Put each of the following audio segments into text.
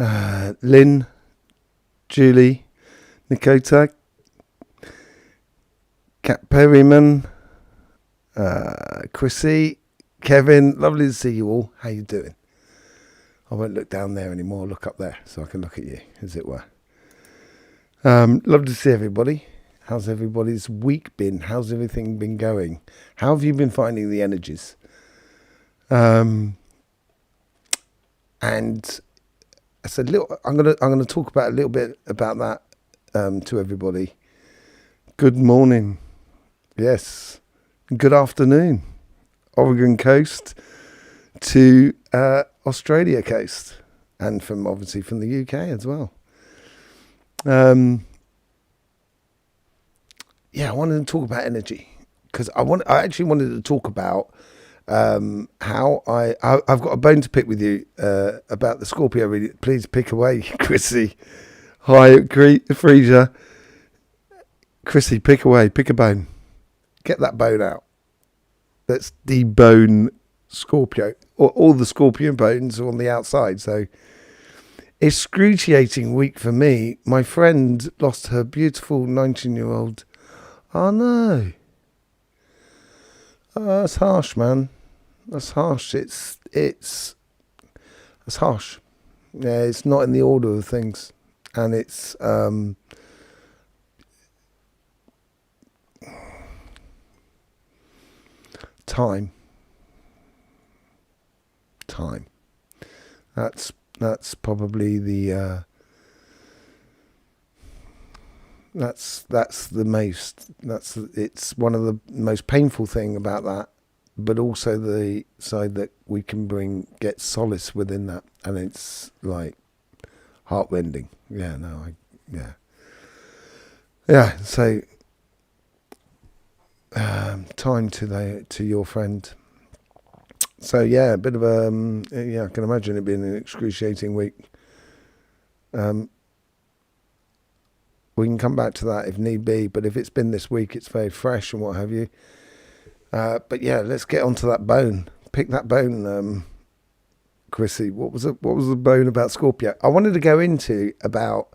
Lynn, Julie, Nikota, Kat Perryman, Chrissy, Kevin. Lovely to see you all. How you doing? I won't look down there anymore. Look up there so I can look at you, as it were. Love to see everybody. How's everybody's week been? How's everything been going? How have you been finding the energies? And it's a little. I'm gonna talk about a little bit about that to everybody. Good morning, yes. Good afternoon, Oregon coast to Australia coast, and obviously from the UK as well. I wanted to talk about energy because I actually wanted to talk about how I've got a bone to pick with you about the Scorpio reading. Please pick away, Chrissy. Hi, Frisia. Chrissy, pick away, pick a bone. Get that bone out. Let's debone Scorpio. All the Scorpion bones are on the outside, so excruciating week for me. My friend lost her beautiful 19-year-old. Oh no. Oh, that's harsh, man. That's harsh. It's harsh. Yeah, it's not in the order of things. And it's time. That's probably the it's one of the most painful thing about that, but also the side that we can get solace within that, and it's like heartrending. So time to your friend. So a bit of I can imagine it being an excruciating week. We can come back to that if need be, but if it's been this week, it's very fresh and what have you. But let's get onto that bone. Pick that bone, Chrissy. What was the bone about Scorpio? I wanted to go into about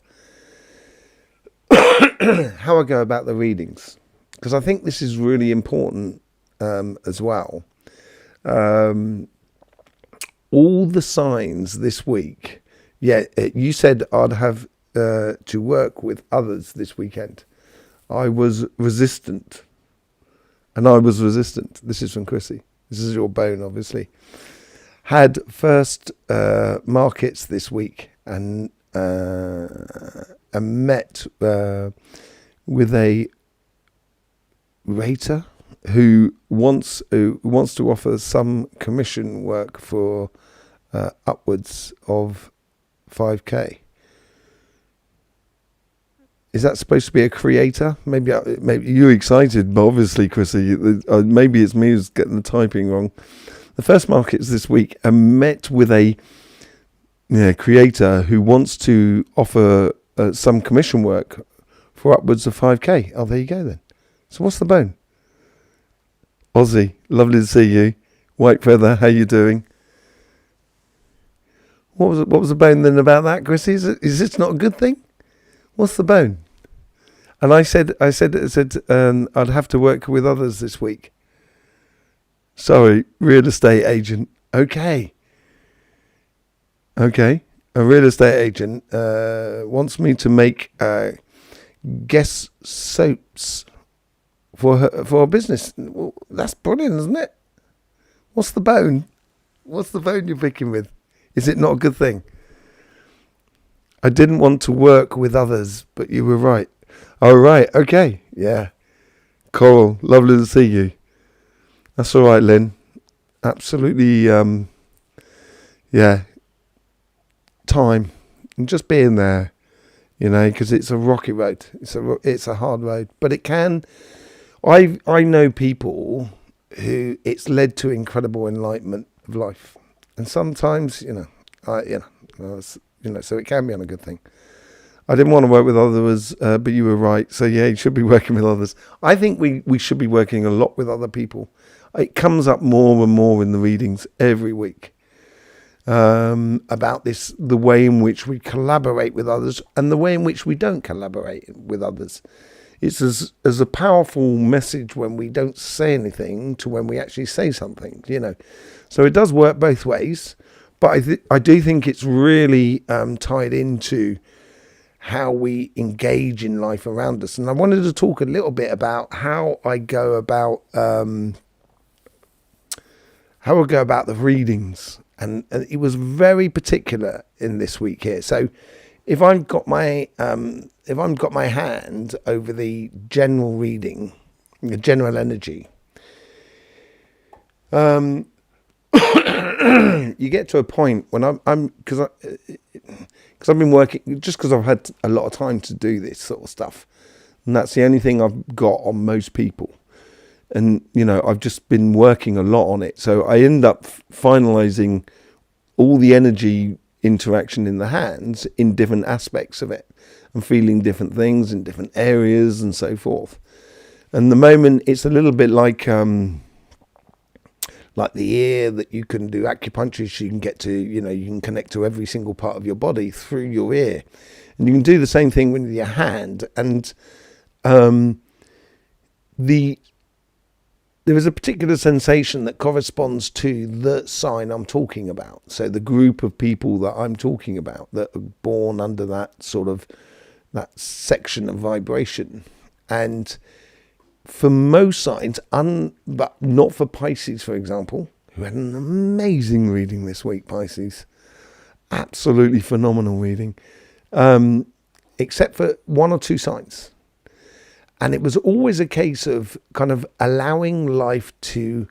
how I go about the readings, because I think this is really important as well. All the signs this week. You said I'd have to work with others this weekend. I was resistant. This is from Chrissy. This is your bone, obviously. Had first markets this week and met with a rater who wants to offer some commission work for upwards of 5k. Is that supposed to be a creator? Maybe you're excited, but obviously, Chrissy, maybe it's me who's getting the typing wrong. The first markets this week are met with a creator who wants to offer some commission work for upwards of 5k. Oh, there you go then. So what's the bone? Ozzy, lovely to see you. White Feather, how you doing? What was the bone then about that, Chrissy? Is this not a good thing? What's the bone? And I said, I'd have to work with others this week. Sorry, real estate agent. Okay. A real estate agent wants me to make guest soaps for a business. Well, that's brilliant, isn't it? What's the bone? What's the bone you're picking with? Is it not a good thing? I didn't want to work with others, but you were right. Oh, right. Okay. Yeah. Coral, lovely to see you. That's all right, Lynn. Absolutely. Time. And just being there, because it's a rocky road. It's a hard road, but it can. I know people who it's led to incredible enlightenment of life, and sometimes, so it can be on a good thing. I didn't want to work with others, but you were right. So you should be working with others. I think we should be working a lot with other people. It comes up more and more in the readings every week. about this, the way in which we collaborate with others and the way in which we don't collaborate with others. It's as a powerful message when we don't say anything to when we actually say something, So it does work both ways, but I do think it's really tied into how we engage in life around us. And I wanted to talk a little bit about how I go about the readings. And it was very particular in this week here. So if I've got my hand over the general reading, the general energy, you get to a point when because I've been working, just because I've had a lot of time to do this sort of stuff, and that's the only thing I've got on most people. And, I've just been working a lot on it. So I end up finalizing all the energy interaction in the hands in different aspects of it and feeling different things in different areas and so forth. And the moment, it's a little bit like the ear, that you can do acupuncture, so you can get to, you can connect to every single part of your body through your ear. And you can do the same thing with your hand. And there is a particular sensation that corresponds to the sign I'm talking about. So the group of people that I'm talking about that are born under that that section of vibration. And for most signs, but not for Pisces, for example, who had an amazing reading this week, Pisces. Absolutely phenomenal reading. Except for one or two signs. And it was always a case of kind of allowing life to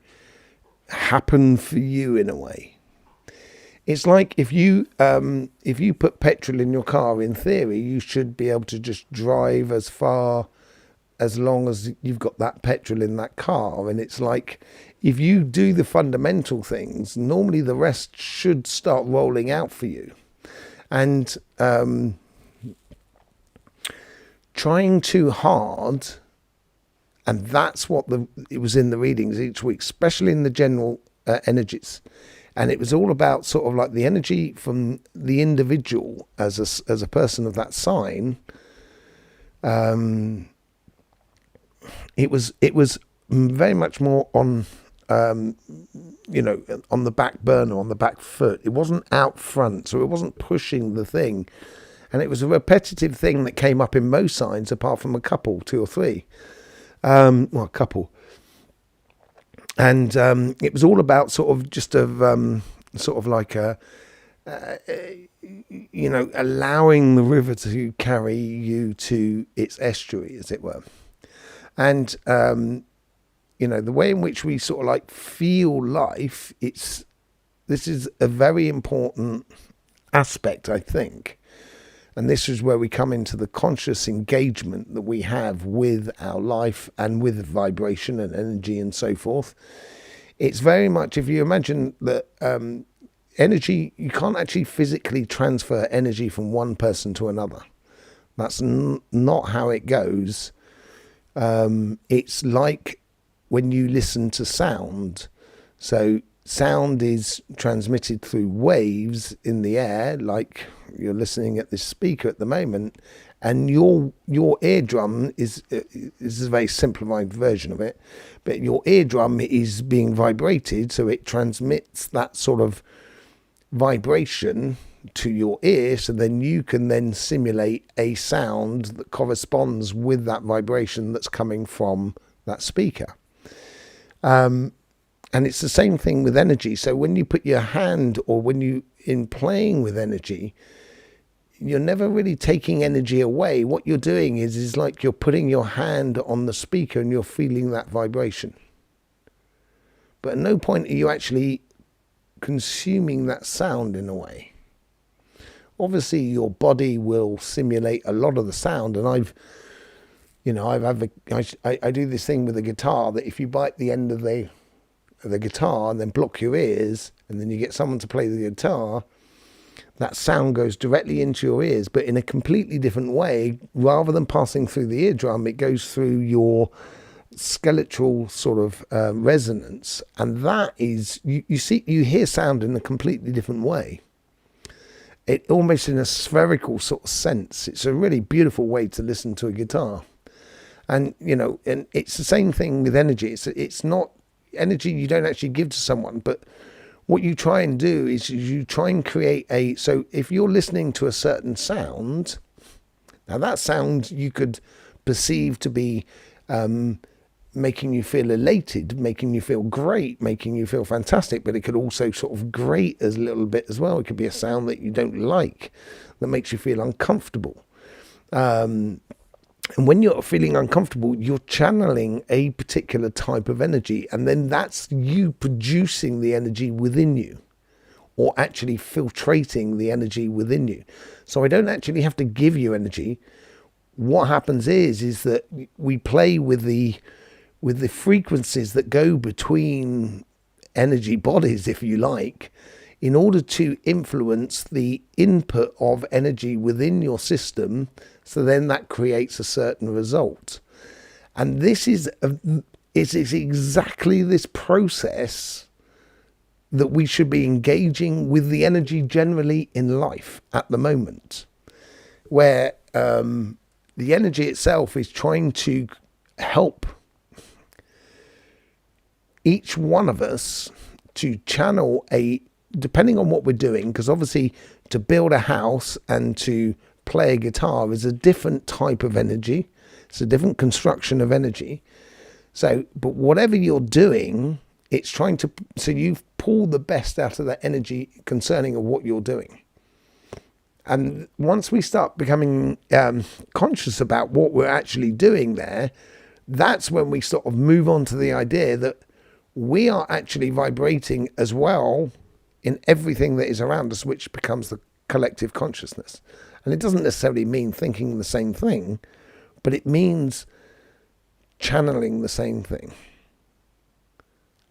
happen for you in a way. It's like if you put petrol in your car, in theory, you should be able to just drive as long as you've got that petrol in that car. And it's like, if you do the fundamental things, normally the rest should start rolling out for you. And trying too hard, and that's what it was in the readings each week, especially in the general energies. And it was all about sort of like the energy from the individual as a person of that sign. It was very much more on on the back burner, on the back foot. It wasn't out front, so it wasn't pushing the thing. And it was a repetitive thing that came up in most signs, apart from a couple, two or three. A couple. And it was all about sort of allowing the river to carry you to its estuary, as it were. And, the way in which we sort of like feel life, this is a very important aspect, I think. And this is where we come into the conscious engagement that we have with our life and with vibration and energy and so forth. It's very much, if you imagine that energy, you can't actually physically transfer energy from one person to another. That's not how it goes. It's like when you listen to sound. So sound is transmitted through waves in the air, like you're listening at this speaker at the moment, and your eardrum is a very simplified version of it, but your eardrum is being vibrated, so it transmits that sort of vibration to your ear, so then you can then simulate a sound that corresponds with that vibration that's coming from that speaker. And it's the same thing with energy. So when you put your hand, or when you in playing with energy, you're never really taking energy away. What you're doing is like you're putting your hand on the speaker and you're feeling that vibration. But at no point are you actually consuming that sound in a way. Obviously, your body will simulate a lot of the sound, and I do this thing with a guitar that if you bite the end of the guitar and then block your ears, and then you get someone to play the guitar, that sound goes directly into your ears, but in a completely different way. Rather than passing through the eardrum, it goes through your skeletal sort of resonance, and that is you hear sound in a completely different way. It almost in a spherical sort of sense. It's a really beautiful way to listen to a guitar. And and it's the same thing with energy. It's not energy you don't actually give to someone, but what you try and do is you try and create so if you're listening to a certain sound, now that sound you could perceive to be making you feel elated, making you feel great, making you feel fantastic, but it could also sort of grate as a little bit as well. It could be a sound that you don't like, that makes you feel uncomfortable. And when you're feeling uncomfortable, you're channeling a particular type of energy, and then that's you producing the energy within you, or actually filtrating the energy within you. So I don't actually have to give you energy. What happens is that we play with the frequencies that go between energy bodies, if you like, in order to influence the input of energy within your system. So then that creates a certain result. And this is exactly this process that we should be engaging with the energy generally in life at the moment, where the energy itself is trying to help each one of us to channel depending on what we're doing, because obviously to build a house and to play a guitar is a different type of energy. It's a different construction of energy. So, but whatever you're doing, it's trying to, so you pull the best out of that energy concerning of what you're doing. And once we start becoming conscious about what we're actually doing there, that's when we sort of move on to the idea that we are actually vibrating as well in everything that is around us, which becomes the collective consciousness. And it doesn't necessarily mean thinking the same thing, but it means channeling the same thing.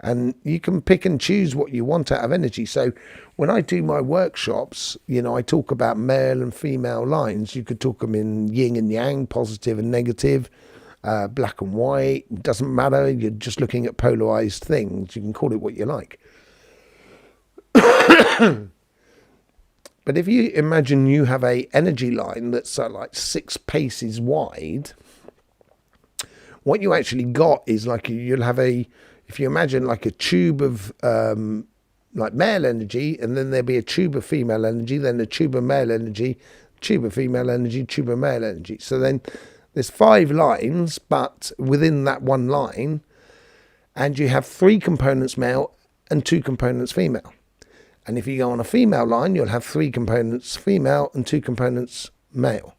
And you can pick and choose what you want out of energy. So when I do my workshops, I talk about male and female lines. You could talk them in yin and yang, positive and negative, black and white. It doesn't matter. You're just looking at polarized things. You can call it what you like. But if you imagine you have a energy line that's like 6 paces wide, what you actually got is like you'll have if you imagine like a tube of like male energy, and then there'll be a tube of female energy, then a tube of male energy, tube of female energy, tube of male energy. So then there's 5 lines, but within that one line, and you have 3 components male and 2 components female. And if you go on a female line, you'll have 3 components female and 2 components male.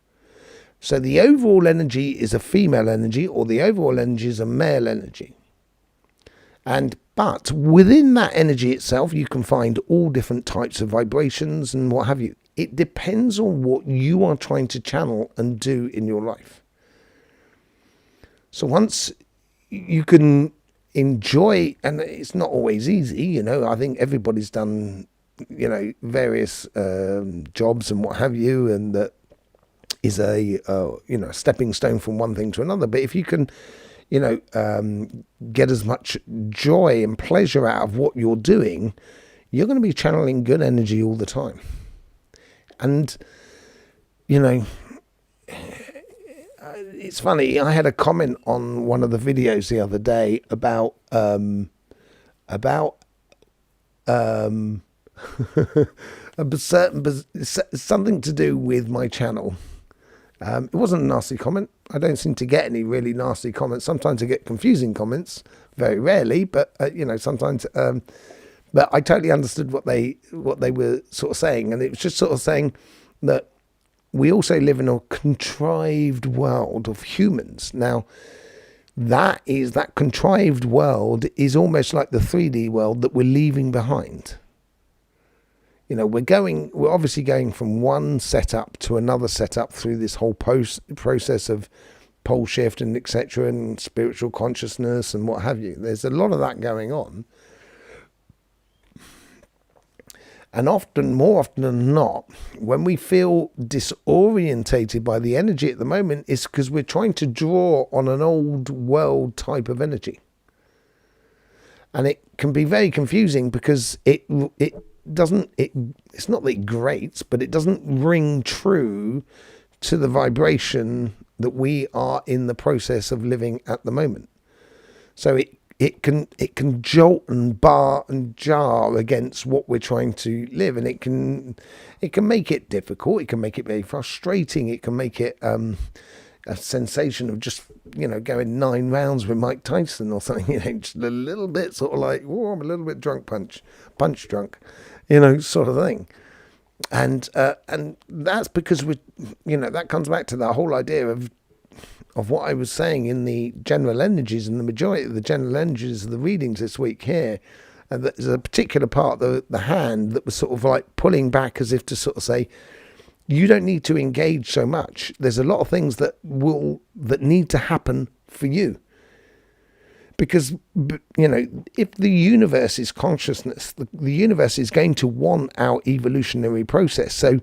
So the overall energy is a female energy, or the overall energy is a male energy. But within that energy itself, you can find all different types of vibrations and what have you. It depends on what you are trying to channel and do in your life. So once you can enjoy, and it's not always easy, I think everybody's done, various jobs and what have you, and that is a stepping stone from one thing to another. But if you can get as much joy and pleasure out of what you're doing, you're going to be channeling good energy all the time. And it's funny, I had a comment on one of the videos the other day about something to do with my channel. It wasn't a nasty comment. I don't seem to get any really nasty comments. Sometimes I get confusing comments, very rarely, but sometimes. But I totally understood what they were sort of saying, and it was just sort of saying that we also live in a contrived world of humans. Now, that contrived world is almost like the 3D world that we're leaving behind. We're obviously going from one setup to another setup through this whole process of pole shift and etc. and spiritual consciousness and what have you. There's a lot of that going on. And more often than not, when we feel disorientated by the energy at the moment, it's because we're trying to draw on an old world type of energy. And it can be very confusing because it's not that it grates, but it doesn't ring true to the vibration that we are in the process of living at the moment. So it can jolt and bar and jar against what we're trying to live, and it can make it difficult. It can make it very frustrating. It can make it a sensation of just, going 9 rounds with Mike Tyson or something, just a little bit sort of like, oh, I'm a little bit drunk, punch drunk, sort of thing. And that's because that comes back to the whole idea of what I was saying in the general energies, and the majority of the general energies of the readings this week here. And there's a particular part, the hand, that was sort of like pulling back as if to sort of say, you don't need to engage so much. There's a lot of things that need to happen for you. Because, if the universe is consciousness, the universe is going to want our evolutionary process. So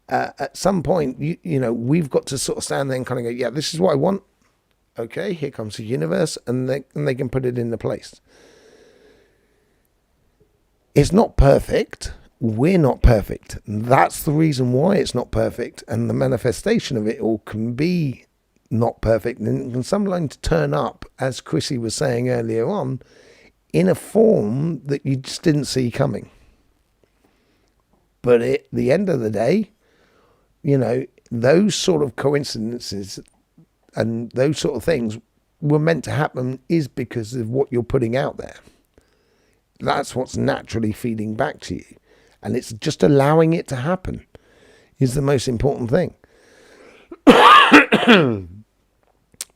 at some point, we've got to sort of stand there and kind of go, yeah, this is what I want. Okay, here comes the universe, and they can put it into place. It's not perfect. We're not perfect. That's the reason why it's not perfect. And the manifestation of it all can be not perfect. And it can sometimes turn up, as Chrissy was saying earlier on, in a form that you just didn't see coming. But at the end of the day, those sort of coincidences and those sort of things were meant to happen is because of what you're putting out there. That's what's naturally feeding back to you. And it's just allowing it to happen is the most important thing.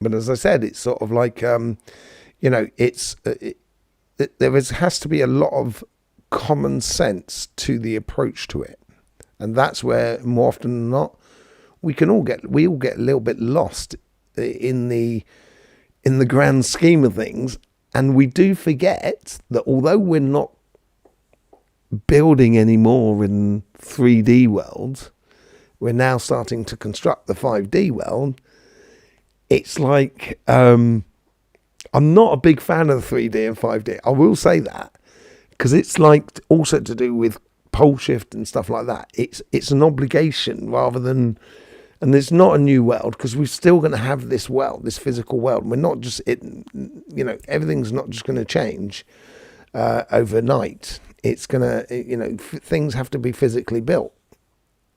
But as I said, it's sort of like, there has to be a lot of common sense to the approach to it. And that's where, more often than not, we all get a little bit lost in the grand scheme of things. And we do forget that although we're not building anymore in 3D worlds, we're now starting to construct the 5D world. It's like, I'm not a big fan of the 3D and 5D. I will say that, because it's like also to do with pole shift and stuff like that. It's an obligation rather than, and there's not a new world, because we're still going to have this world, this physical world. We're not just, everything's not just going to change overnight. It's going to, things have to be physically built.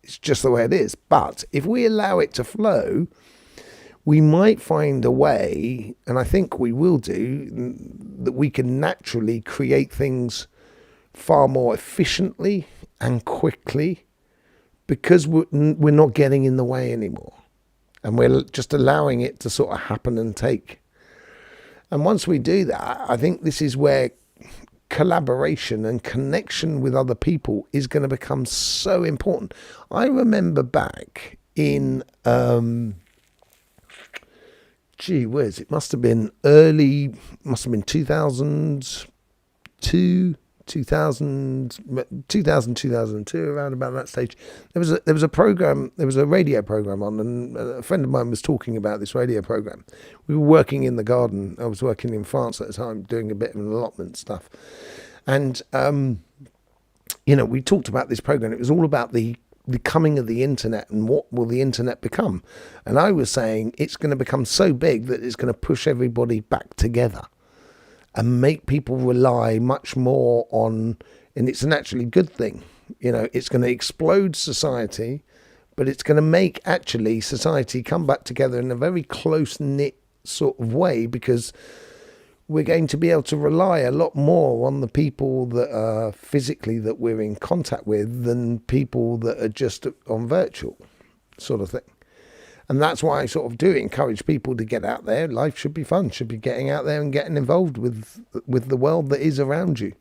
It's just the way it is. But if we allow it to flow, we might find a way, and I think we will do, that we can naturally create things far more efficiently and quickly, because we're not getting in the way anymore. And we're just allowing it to sort of happen and take. And once we do that, I think this is where collaboration and connection with other people is going to become so important. I remember back in, it must have been 2002, 2002, around about that stage. There was a program, there was a radio program on, and a friend of mine was talking about this radio program. We were working in the garden. I was working in France at the time, doing a bit of an allotment stuff. And, we talked about this program. It was all about the coming of the internet and what will the internet become. And I was saying it's going to become so big that it's going to push everybody back together and make people rely much more on, and it's an actually good thing. It's going to explode society, but it's going to make actually society come back together in a very close-knit sort of way, because we're going to be able to rely a lot more on the people that are physically that we're in contact with than people that are just on virtual sort of thing. And that's why I sort of do encourage people to get out there. Life should be fun, should be getting out there and getting involved with the world that is around you.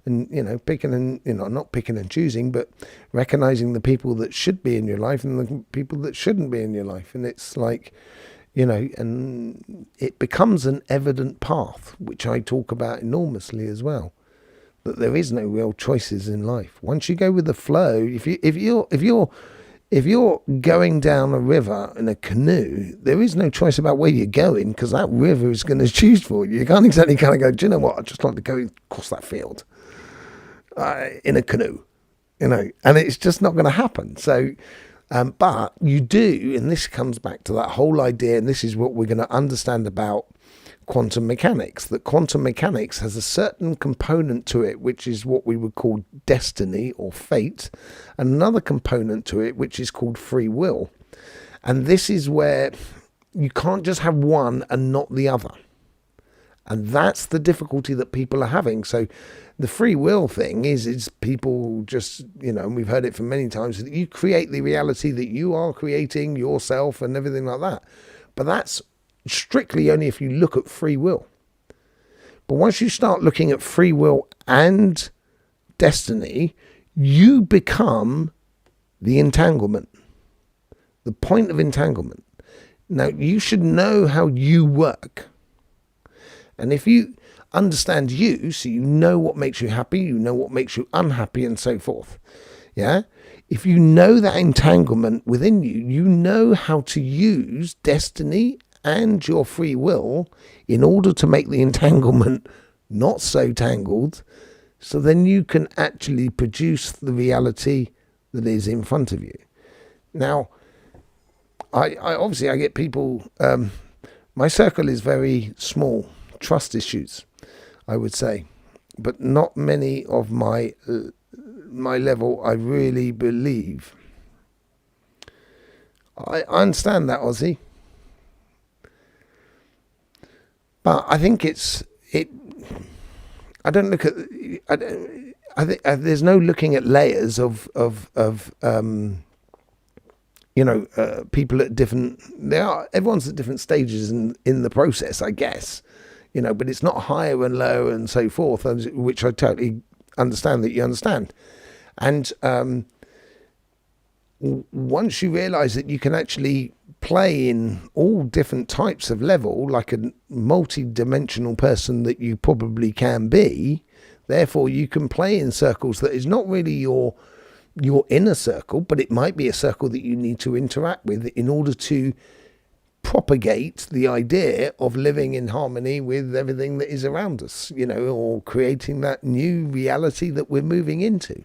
And, picking and, not picking and choosing, but recognizing the people that should be in your life and the people that shouldn't be in your life. And it's like, and it becomes an evident path, which I talk about enormously as well. that there is no real choices in life. Once you go with the flow, if you're going down a river in a canoe, there is no choice about where you're going, because that river is going to choose for you. You can't exactly kind of go, do you know what, I'd just like to go across that field in a canoe, and it's just not going to happen. So, but you do, and this comes back to that whole idea, and this is what we're going to understand about quantum mechanics, that quantum mechanics has a certain component to it which is what we would call destiny or fate, and another component to it which is called free will. And this is where you can't just have one and not the other, and that's the difficulty that people are having. So the free will thing is people just, and we've heard it from many times, that you create the reality that you are creating yourself and everything like that, but that's strictly only if you look at free will. But once you start looking at free will and destiny, you become the entanglement, the point of entanglement. Now, you should know how you work. And if you understand you, so you know what makes you happy, you know what makes you unhappy, and so forth. Yeah? If you know that entanglement within you, you know how to use destiny and your free will in order to make the entanglement not so tangled, so then you can actually produce the reality that is in front of you. Now, I obviously, I get people, my circle is very small, trust issues, I would say, but not many of my level, I really believe. I understand that, Ozzy. But I think I don't look at, I think there's no looking at layers of people at different, everyone's at different stages in the process, I guess, but it's not higher and lower and so forth, which I totally understand that you understand. And once you realize that you can actually play in all different types of level, like a multi-dimensional person that you probably can be, therefore you can play in circles that is not really your inner circle, but it might be a circle that you need to interact with in order to propagate the idea of living in harmony with everything that is around us, or creating that new reality that we're moving into.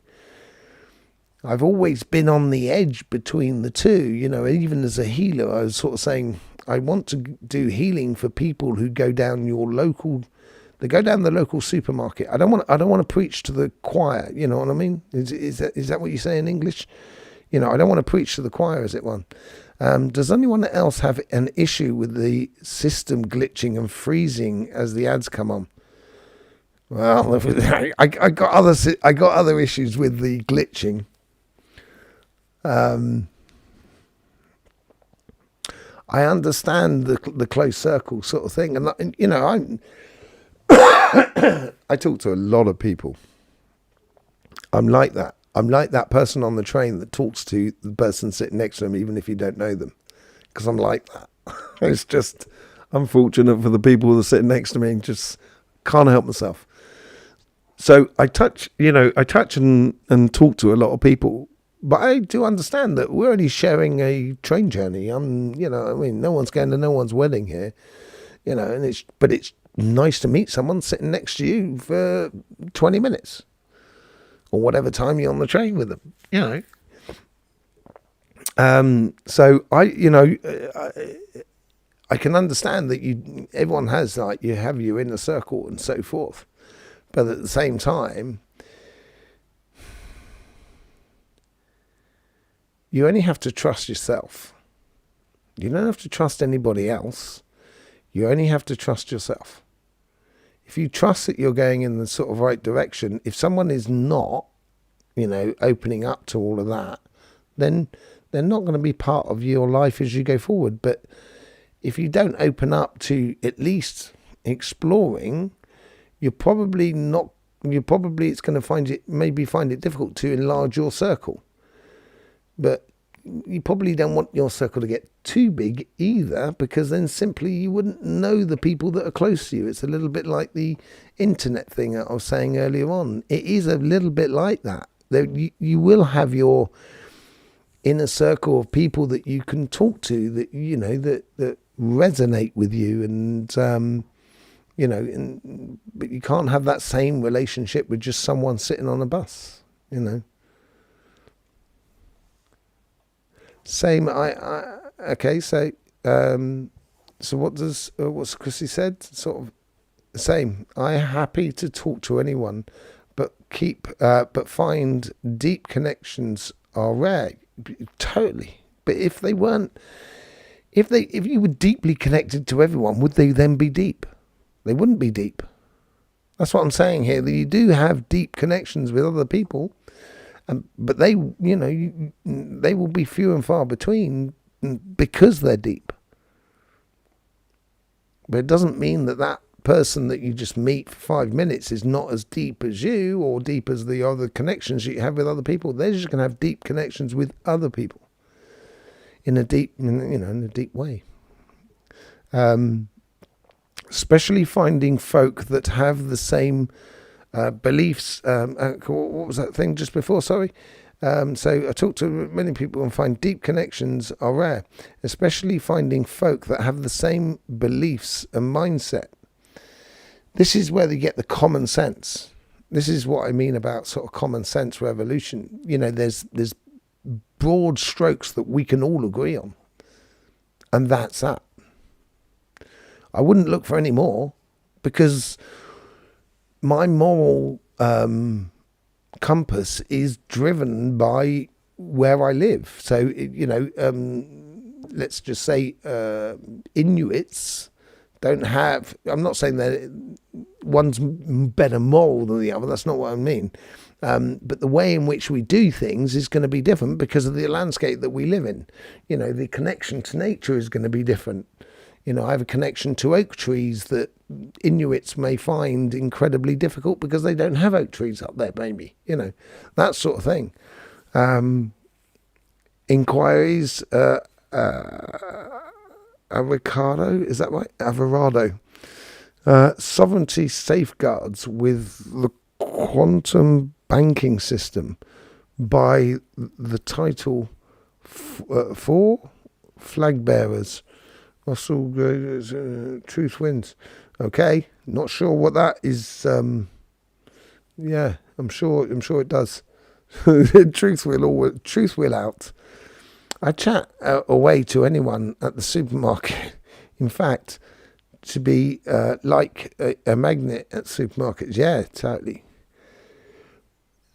I've always been on the edge between the two, even as a healer. I was sort of saying, I want to do healing for people who go down the local supermarket. I don't want to preach to the choir, you know what I mean? Is that what you say in English? I don't want to preach to the choir, is it one? Does anyone else have an issue with the system glitching and freezing as the ads come on? Well, I got other issues with the glitching. I understand the close circle sort of thing, and I talk to a lot of people. I'm like that. I'm like that person on the train that talks to the person sitting next to them, even if you don't know them, because I'm like that. It's just unfortunate for the people that are sitting next to me, and just can't help myself. So I touch and talk to a lot of people. But I do understand that we're only sharing a train journey. No one's going to no one's wedding here, and it's nice to meet someone sitting next to you for 20 minutes or whatever time you're on the train with them, So I can understand that everyone has, like, you have your inner circle and so forth. But at the same time, you only have to trust yourself. You don't have to trust anybody else. You only have to trust yourself. If you trust that you're going in the sort of right direction, if someone is not, opening up to all of that, then they're not going to be part of your life as you go forward. But if you don't open up to at least exploring, it's going to find it difficult to enlarge your circle. But you probably don't want your circle to get too big either, because then simply you wouldn't know the people that are close to you. It's a little bit like the internet thing that I was saying earlier on. It is a little bit like that. You will have your inner circle of people that you can talk to, that that resonate with you, and but you can't have that same relationship with just someone sitting on a bus. Same. Okay. So what's Chrissy said? Sort of same. I'm happy to talk to anyone, but find deep connections are rare. Totally. But if you were deeply connected to everyone, would they then be deep? They wouldn't be deep. That's what I'm saying here. That you do have deep connections with other people, but they will be few and far between because they're deep. But it doesn't mean that person that you just meet for 5 minutes is not as deep as you, or deep as the other connections you have with other people. They're just going to have deep connections with other people in a deep way. Especially finding folk that have the same beliefs. What was that thing just before? Sorry. So I talk to many people and find deep connections are rare, especially finding folk that have the same beliefs and mindset. This is where they get the common sense. This is what I mean about sort of common sense revolution. There's broad strokes that we can all agree on, and that's that. I wouldn't look for any more, because my moral compass is driven by where I live. So, let's just say Inuits don't have, I'm not saying that one's better moral than the other, that's not what I mean. But the way in which we do things is going to be different because of the landscape that we live in. The connection to nature is going to be different. I have a connection to oak trees that Inuits may find incredibly difficult because they don't have oak trees up there, maybe. That sort of thing. Inquiries, avocado, is that right? Averado. Sovereignty safeguards with the quantum banking system by the title 4 flag bearers. Russell, Truth Wins. Okay, not sure what that is. Yeah, I'm sure it does. Truth will out. I chat away to anyone at the supermarket. In fact, to be like a magnet at supermarkets. Yeah, totally.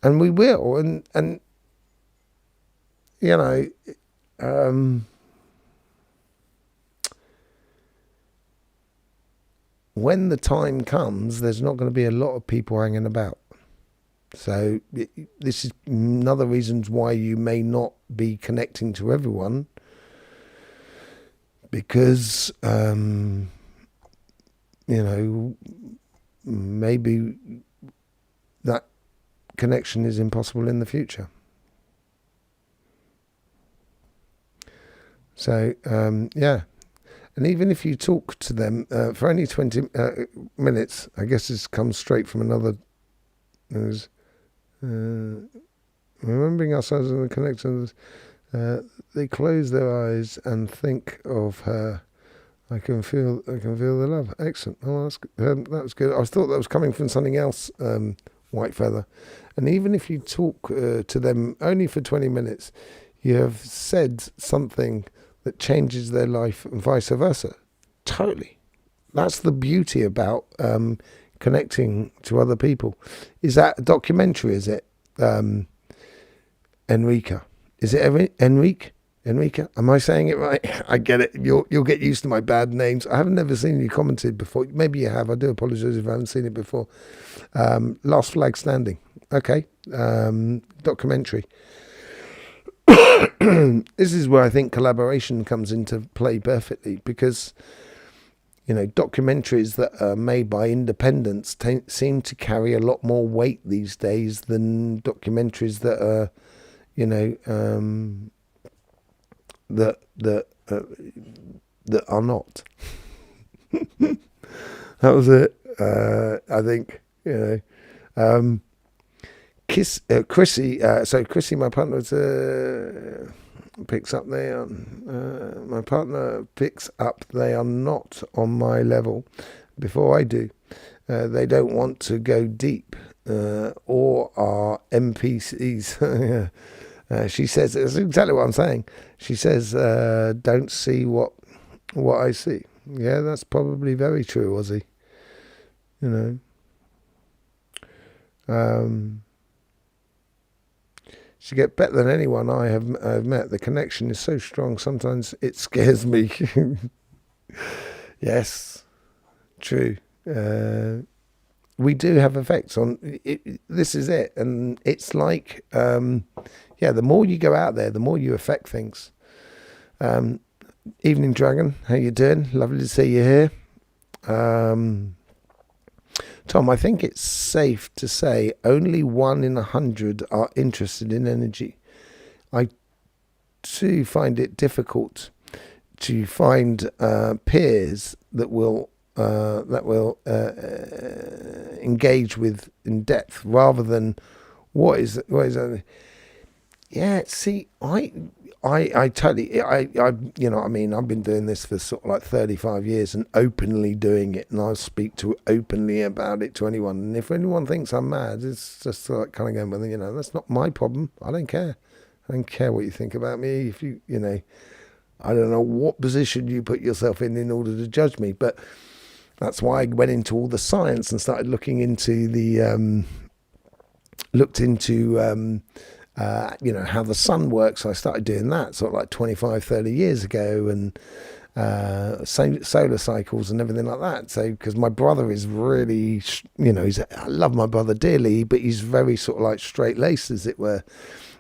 And we will, and when the time comes, there's not going to be a lot of people hanging about. So this is another reason why you may not be connecting to everyone, because maybe that connection is impossible in the future. So yeah. And even if you talk to them for only 20 minutes, I guess this comes straight from another. Remembering ourselves in the connection, they close their eyes and think of her. I can feel the love. Excellent. Oh, that was good. I thought that was coming from something else, White Feather. And even if you talk to them only for 20 minutes, you have said something that changes their life, and vice versa. Totally. That's the beauty about connecting to other people. Is that a documentary? Is it Enrica? Is it Enrique? Enrica? Am I saying it right? I get it. You'll get used to my bad names. I haven't never seen you commented before. Maybe you have. I do apologise if I haven't seen it before. Last Flag Standing. Okay. Documentary. This is where I think collaboration comes into play perfectly, because documentaries that are made by independents seem to carry a lot more weight these days than documentaries that are that are not. That was it. I think, Chrissy. So Chrissy, my partner, picks up. My partner picks up. They are not on my level. Before I do, they don't want to go deep, or are NPCs. She says, that's exactly what I'm saying. She says, don't see what I see. Yeah, that's probably very true, Ozzy. She get better than anyone I have met. The connection is so strong, sometimes it scares me. Yes, true. We do have effects on it. This is it. And it's like, the more you go out there, the more you affect things. Evening Dragon, how you doing? Lovely to see you here. Tom, I think it's safe to say only 1 in 100 are interested in energy. I too find it difficult to find peers that will engage with in depth, rather than what is. Yeah, see, I totally, you know what I mean, I've been doing this for sort of like 35 years and openly doing it, and I'll speak to openly about it to anyone. And if anyone thinks I'm mad, it's just like kind of going, well, that's not my problem. I don't care. I don't care what you think about me. If I don't know what position you put yourself in order to judge me, but that's why I went into all the science and started looking into how the sun works. I started doing that sort of like 25, 30 years ago, and solar cycles and everything like that. So, because my brother is really, I love my brother dearly, but he's very sort of like straight-laced, as it were.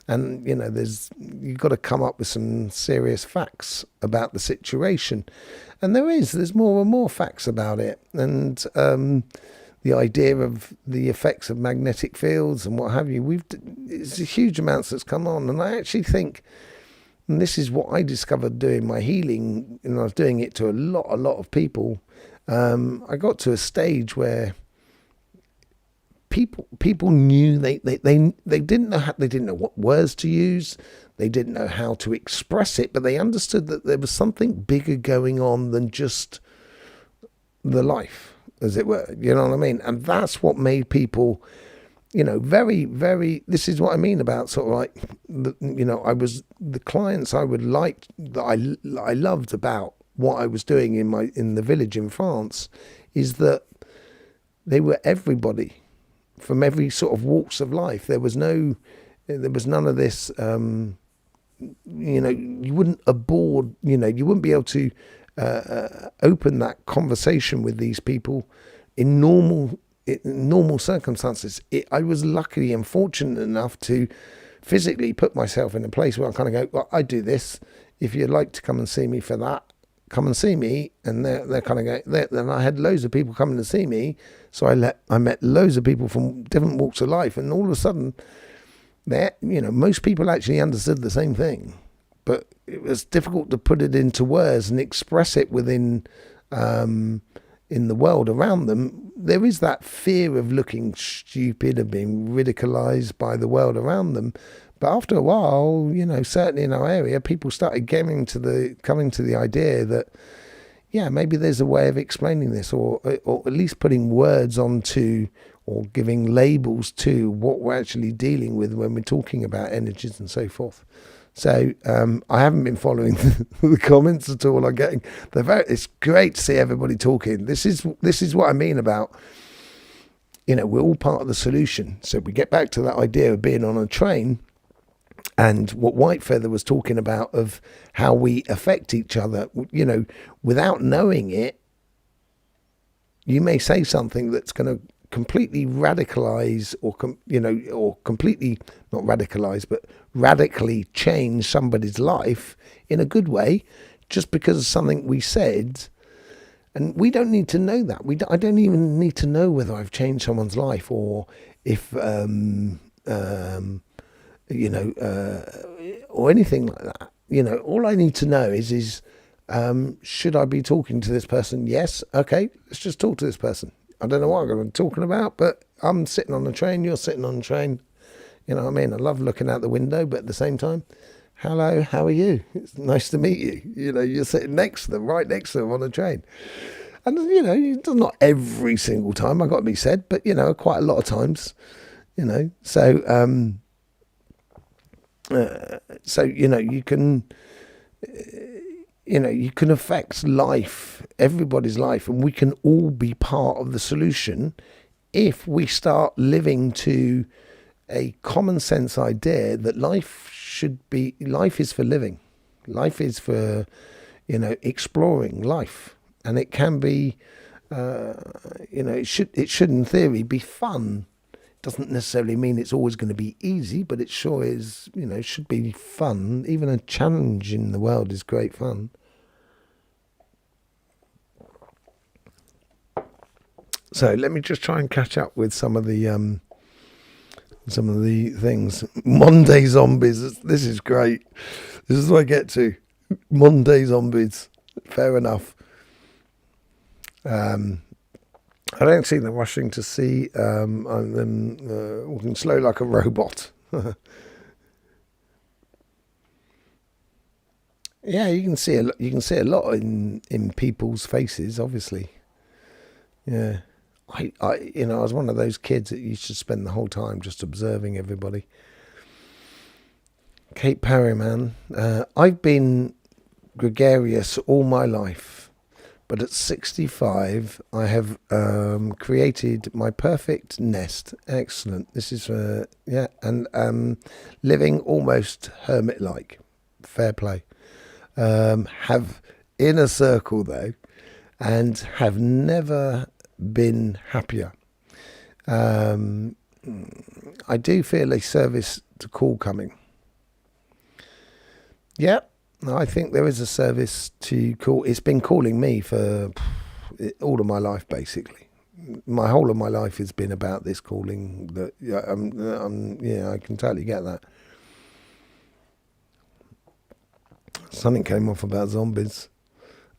And, you've got to come up with some serious facts about the situation. And there's more and more facts about it. And, the idea of the effects of magnetic fields and what have you, it's a huge amounts that's come on. And I actually think, and this is what I discovered doing my healing, and I was doing it to a lot of people. I got to a stage where people knew they didn't know what words to use, they didn't know how to express it, but they understood that there was something bigger going on than just the life, as it were, you know what I mean? And that's what made people, very, very, this is what I mean about sort of like, the clients I would like, that I loved about what I was doing in the village in France, is that they were everybody from every sort of walks of life. There was none of this, you wouldn't aboard, you wouldn't be able to open that conversation with these people in normal circumstances. I was lucky and fortunate enough to physically put myself in a place where I kind of go, well, I do this. If you'd like to come and see me for that, come and see me. And they're kind of going, then I had loads of people coming to see me. So I met loads of people from different walks of life. And all of a sudden, most people actually understood the same thing. But it was difficult to put it into words and express it within, in the world around them. There is that fear of looking stupid and being ridiculized by the world around them. But after a while, certainly in our area, people started coming to the idea that, maybe there's a way of explaining this, or at least putting words onto, or giving labels to what we're actually dealing with when we're talking about energies and so forth. So I haven't been following the comments at all. I'm getting it's great to see everybody talking. This is what I mean about, we're all part of the solution. So we get back to that idea of being on a train, and what Whitefeather was talking about of how we affect each other, without knowing it. You may say something that's going to completely radicalize, or completely not radicalize, but radically change somebody's life in a good way, just because of something we said. And we don't need to know that. I don't even need to know whether I've changed someone's life, or if or anything like that. all I need to know is should I be talking to this person? Yes. Okay, let's just talk to this person. I don't know what I'm going to be talking about, but I'm sitting on the train, you're sitting on the train. You know what I mean? I love looking out the window, but at the same time, hello, how are you? It's nice to meet you. You're sitting next to them, right next to them on a train. And, it's not every single time, I've got to be said, but, quite a lot of times, So, you can, you can affect life, everybody's life, and we can all be part of the solution if we start living to a common sense idea that life is for living. Life is for, exploring life. And it can be, it should in theory be fun. It doesn't necessarily mean it's always going to be easy, but it sure is, should be fun. Even a challenge in the world is great fun. So let me just try and catch up with some of the things. Monday zombies. This is great. This is what I get to. Monday zombies. Fair enough. I don't see them rushing to see. I'm walking slow like a robot. Yeah, you can see a lot in people's faces, obviously. Yeah. I was one of those kids that used to spend the whole time just observing everybody. Kate Perry, man. I've been gregarious all my life, but at 65, I have created my perfect nest. Excellent. This is and living almost hermit-like. Fair play. Have inner circle though, and have never been happier. I do feel a service to call coming. Yeah, I think there is a service to call. It's been calling me for all of my life, basically. My whole of my life has been about this calling. That I can totally get that. Something came off about zombies.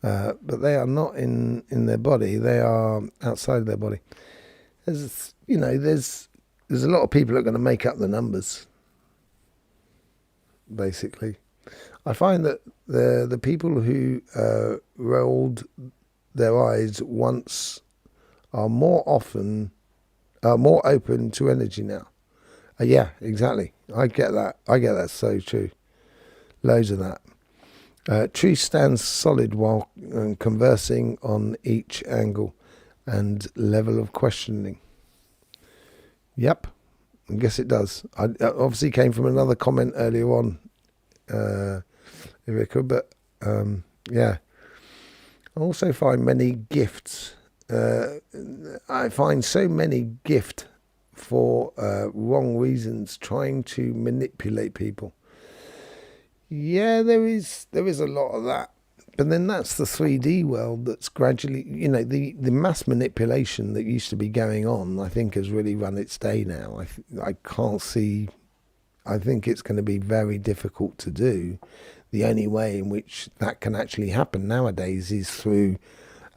But they are not in their body. They are outside of their body. There's a lot of people that are going to make up the numbers. Basically, I find that the people who rolled their eyes once are more open to energy now. Yeah, exactly. I get that. So true. Loads of that. Tree stands solid while conversing on each angle and level of questioning. Yep, I guess it does. I obviously came from another comment earlier on, Erika, but yeah. I also find many gifts. I find so many gifts for wrong reasons, trying to manipulate people. Yeah, there is a lot of that. But then that's the 3D world that's gradually, the mass manipulation that used to be going on, I think has really run its day now. I can't see, I think it's going to be very difficult to do. The only way in which that can actually happen nowadays is through,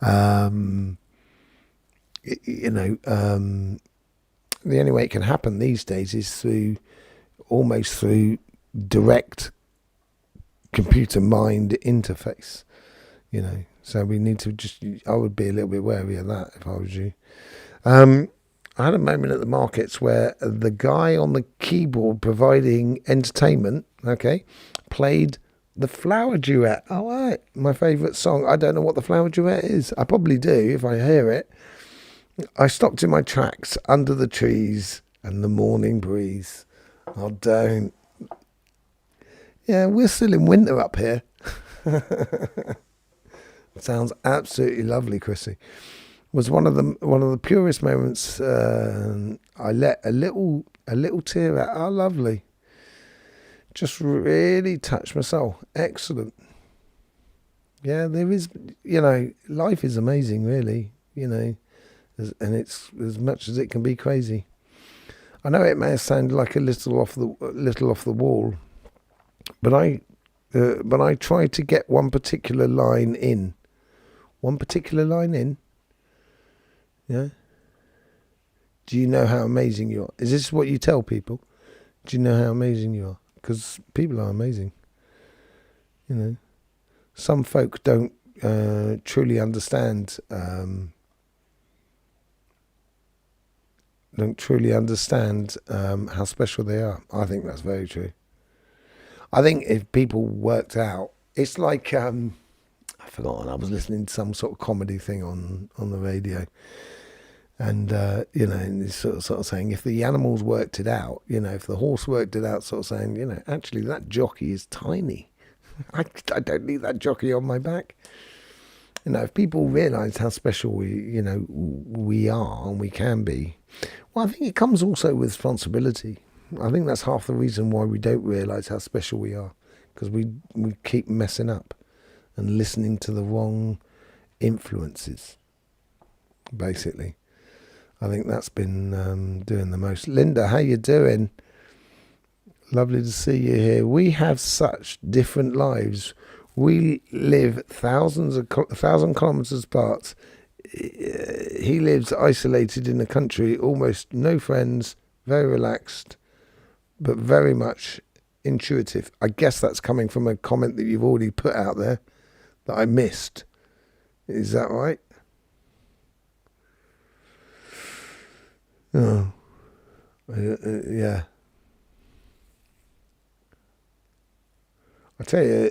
the only way it can happen these days is almost through direct computer mind interface, so we need to I would be a little bit wary of that if I was you. I had a moment at the markets where the guy on the keyboard providing entertainment, played the Flower Duet. Oh, right, my favourite song. I don't know what the Flower Duet is. I probably do if I hear it. I stopped in my tracks under the trees and the morning breeze. Oh, don't. Yeah, we're still in winter up here. Sounds absolutely lovely, Chrissy. Was one of the purest moments. I let a little tear out. Oh, lovely. Just really touched my soul. Excellent. Yeah, there is. Life is amazing, really. And it's as much as it can be crazy. I know it may have sounded like a little off the wall. But I but I try to get one particular line in. Yeah. Do you know how amazing you are? Is this what you tell people? Do you know how amazing you are? Because people are amazing. You know, some folk don't truly understand. Don't truly understand how special they are. I think that's very true. I think if people worked out, it's like I forgot. I was listening to some sort of comedy thing on the radio. And, you know, and he's sort of saying, if the animals worked it out, you know, if the horse worked it out, sort of saying, you know, actually that jockey is tiny. I don't need that jockey on my back. You know, if people realise how special we are and we can be, well, I think it comes also with responsibility. I think that's half the reason why we don't realise how special we are, because we keep messing up and listening to the wrong influences, basically. I think that's been doing the most. Linda, how you doing? Lovely to see you here. We have such different lives. We live 1,000 kilometres apart. He lives isolated in the country, almost no friends, very relaxed, but very much intuitive. I guess that's coming from a comment that you've already put out there that I missed. Is that right? Oh, yeah. I tell you,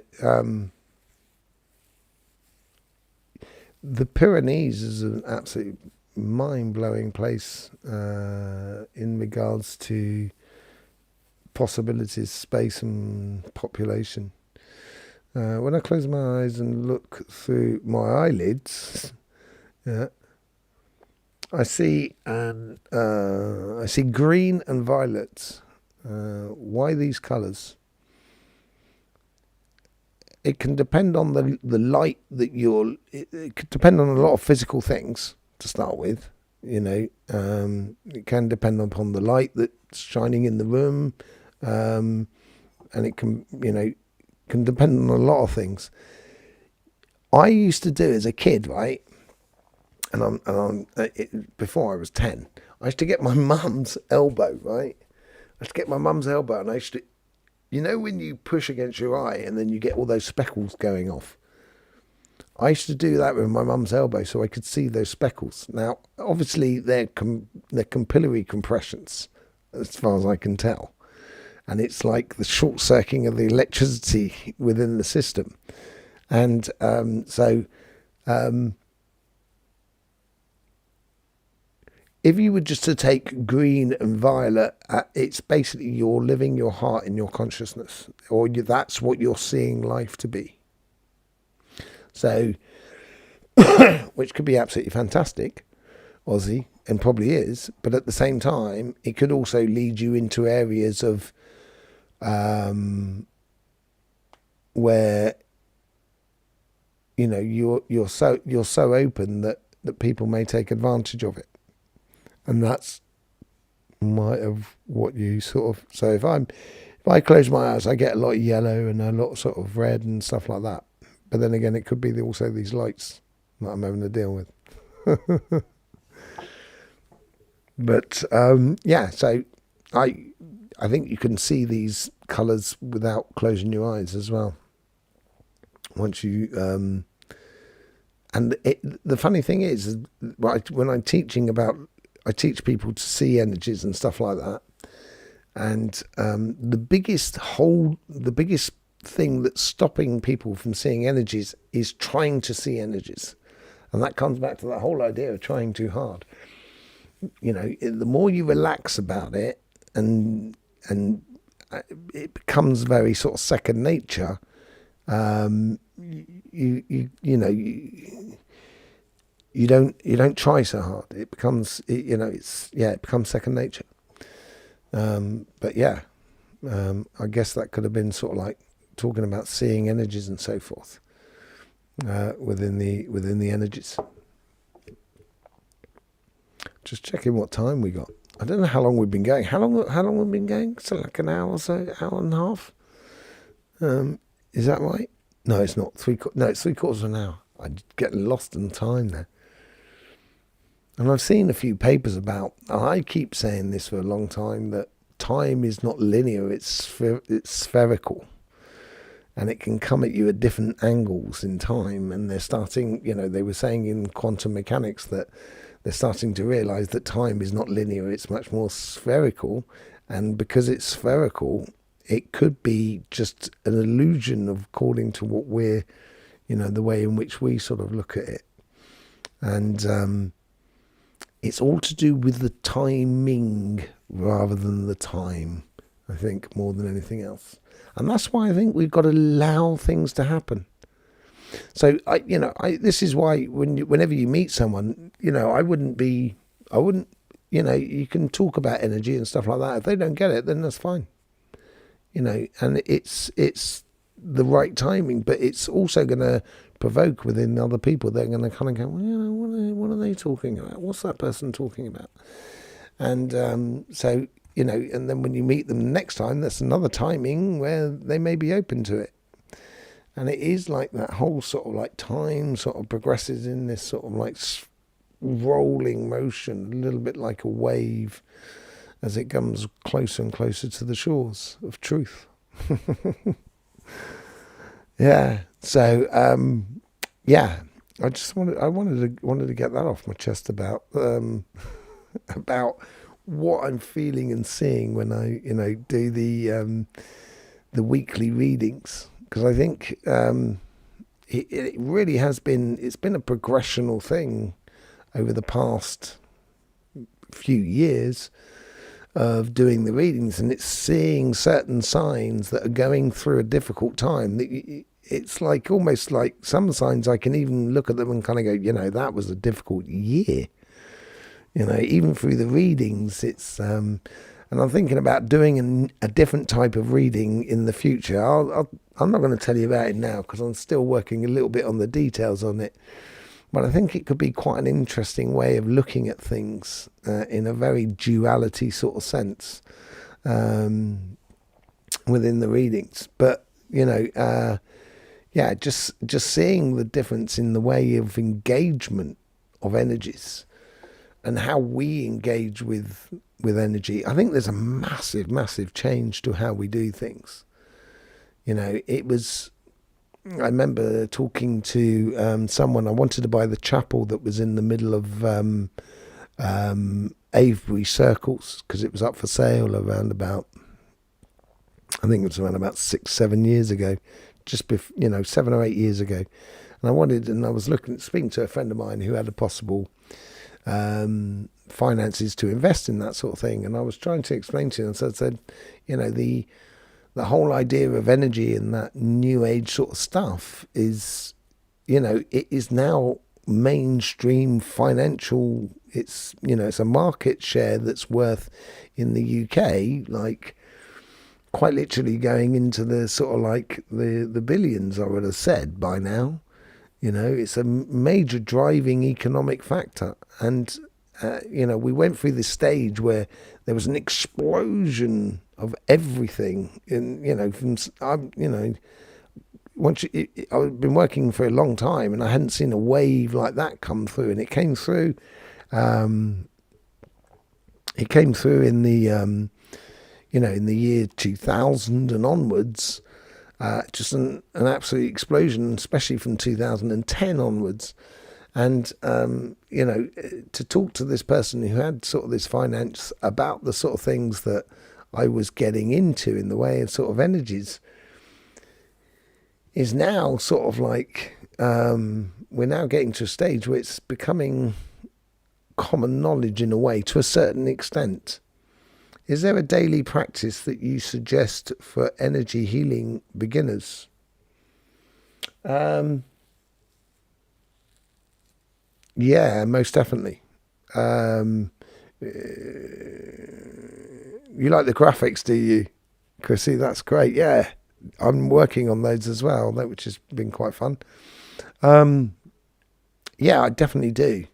the Pyrenees is an absolutely mind-blowing place in regards to possibilities, space and population. When I close my eyes and look through my eyelids, yeah, I see green and violet. Why these colours? It can depend on the light that it could depend on a lot of physical things to start with. You know, it can depend upon the light that's shining in the room, and it can depend on a lot of things. I used to do as a kid, right? Before I was 10, I used to get my mum's elbow, right? I used to get my mum's elbow, and I used to, you know, when you push against your eye and then you get all those speckles going off. I used to do that with my mum's elbow so I could see those speckles. Now, obviously, they're capillary compressions, as far as I can tell. And it's like the short-circuiting of the electricity within the system. And if you were just to take green and violet, it's basically you're living your heart in your consciousness, or that's what you're seeing life to be. So, which could be absolutely fantastic, Ozzy, and probably is, but at the same time, it could also lead you into areas of where, you know, you're so open that people may take advantage of it. And that's might have what you sort of. So if I close my eyes, I get a lot of yellow and a lot of sort of red and stuff like that. But then again, it could be also these lights that I'm having to deal with. But yeah, so I think you can see these colours without closing your eyes as well. Once you and the funny thing is, when I'm teaching about. I teach people to see energies and stuff like that. And the biggest thing that's stopping people from seeing energies is trying to see energies. And that comes back to that whole idea of trying too hard. You know, the more you relax about it and it becomes very sort of second nature, you don't try so hard. It becomes, it becomes second nature. But yeah, I guess that could have been sort of like talking about seeing energies and so forth within the energies. Just checking what time we got. I don't know how long we've been going. How long we've been going? So like an hour or so, hour and a half. Is that right? No, it's not. No, it's 3/4 of an hour. I'm getting lost in time there. And I've seen a few papers about, and I keep saying this for a long time, that time is not linear, it's spherical. And it can come at you at different angles in time. And they're starting, they were saying in quantum mechanics that they're starting to realize that time is not linear, it's much more spherical. And because it's spherical, it could be just an illusion of according to what we're, the way in which we sort of look at it. And it's all to do with the timing rather than the time, I think, more than anything else. And that's why I think we've got to allow things to happen. So, this is why whenever you meet someone, I wouldn't, you can talk about energy and stuff like that. If they don't get it, then that's fine. And it's the right timing, but it's also going to provoke within other people. They're going to kind of go, well, what are they talking about? What's that person talking about? And so, and then when you meet them next time, that's another timing where they may be open to it. And it is like that whole sort of like time sort of progresses in this sort of like rolling motion, a little bit like a wave as it comes closer and closer to the shores of truth. Yeah. So, I just wanted to get that off my chest about what I'm feeling and seeing when I, do the weekly readings, because I think it really has been. It's been a progressional thing over the past few years of doing the readings, and it's seeing certain signs that are going through a difficult time. It's like almost like some signs I can even look at them and kind of go, that was a difficult year. Even through the readings, it's and I'm thinking about doing a different type of reading in the future. I'm not going to tell you about it now because I'm still working a little bit on the details on it. But I think it could be quite an interesting way of looking at things in a very duality sort of sense within the readings. But, just seeing the difference in the way of engagement of energies and how we engage with energy. I think there's a massive, massive change to how we do things. I remember talking to someone. I wanted to buy the chapel that was in the middle of Avebury Circles because it was up for sale around about, I think it was around about 6-7 years ago, just 7 or 8 years ago. And I was speaking to a friend of mine who had a possible finances to invest in that sort of thing. And I was trying to explain to him, so I said, the whole idea of energy and that new age sort of stuff is, it is now mainstream financial. It's, it's a market share that's worth in the UK, like quite literally going into the sort of like the billions, I would have said by now. It's a major driving economic factor. And, we went through this stage where there was an explosion of everything. And, I've been working for a long time and I hadn't seen a wave like that come through. And it came through, in the, in the year 2000 and onwards. Just an absolute explosion, especially from 2010 onwards. And, to talk to this person who had sort of this finance about the sort of things that I was getting into in the way of sort of energies is now sort of like, we're now getting to a stage where it's becoming common knowledge in a way to a certain extent. Is there a daily practice that you suggest for energy healing beginners? Yeah, most definitely. You like the graphics, do you, Chrissy? That's great. Yeah, I'm working on those as well, which has been quite fun. Yeah, I definitely do.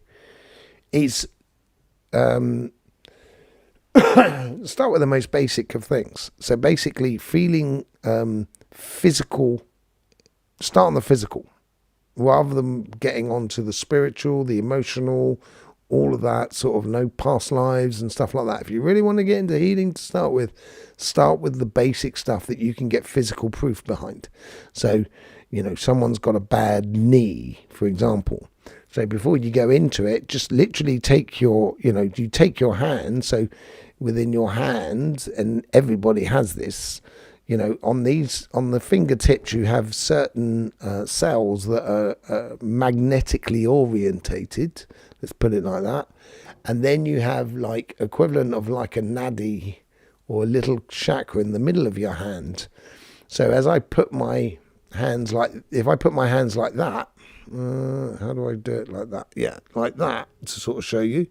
It's start with the most basic of things. So basically feeling physical start on the physical rather than getting onto the spiritual, the emotional, all of that sort of no past lives and stuff like that. If you really want to get into healing to start with the basic stuff that you can get physical proof behind. So, someone's got a bad knee, for example. So before you go into it, just literally take your, you take your hand. So within your hand, and everybody has this, on the fingertips, you have certain cells that are magnetically orientated. Let's put it like that. And then you have like equivalent of like a nadi or a little chakra in the middle of your hand. So as I put my hands if I put my hands like that, how do I do it like that? Yeah, like that, to sort of show you.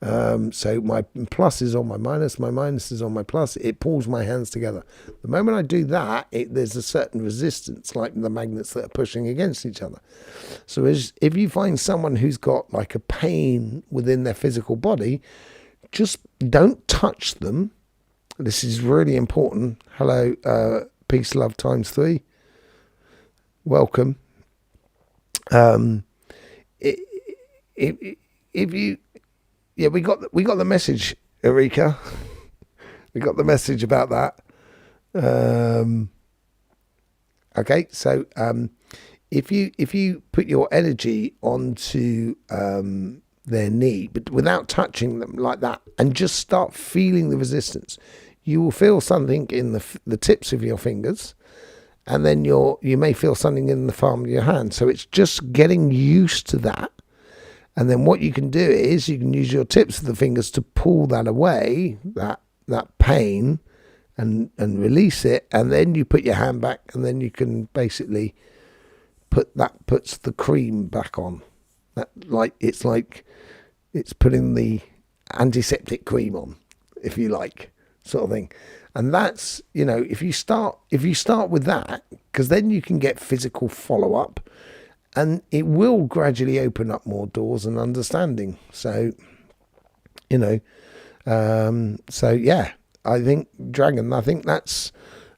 So my plus is on my minus is on my plus. It pulls my hands together. The moment I do that, there's a certain resistance, like the magnets that are pushing against each other. So if you find someone who's got like a pain within their physical body, just don't touch them. This is really important. Hello, peace, love times 3. Welcome. If you, yeah, we got the message, Erika. We got the message about that. Okay, so if you put your energy onto their knee, but without touching them like that, and just start feeling the resistance, you will feel something in the tips of your fingers. And then you may feel something in the palm of your hand. So it's just getting used to that. And then what you can do is you can use your tips of the fingers to pull that away, that pain, and release it. And then you put your hand back, and then you can basically puts the cream back on. It's putting the antiseptic cream on, if you like, sort of thing. And that's, if you start with that, because then you can get physical follow-up, and it will gradually open up more doors and understanding. So, so yeah, I think Dragon, that's,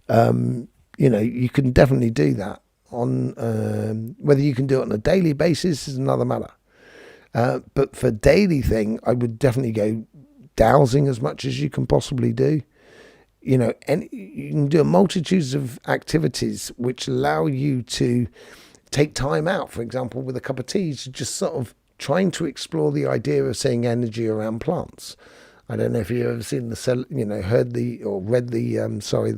you can definitely do that on, whether you can do it on a daily basis is another matter. But for daily thing, I would definitely go dowsing as much as you can possibly do. And you can do a multitude of activities which allow you to take time out, for example, with a cup of tea, to just sort of trying to explore the idea of seeing energy around plants. I don't know if you've ever seen read the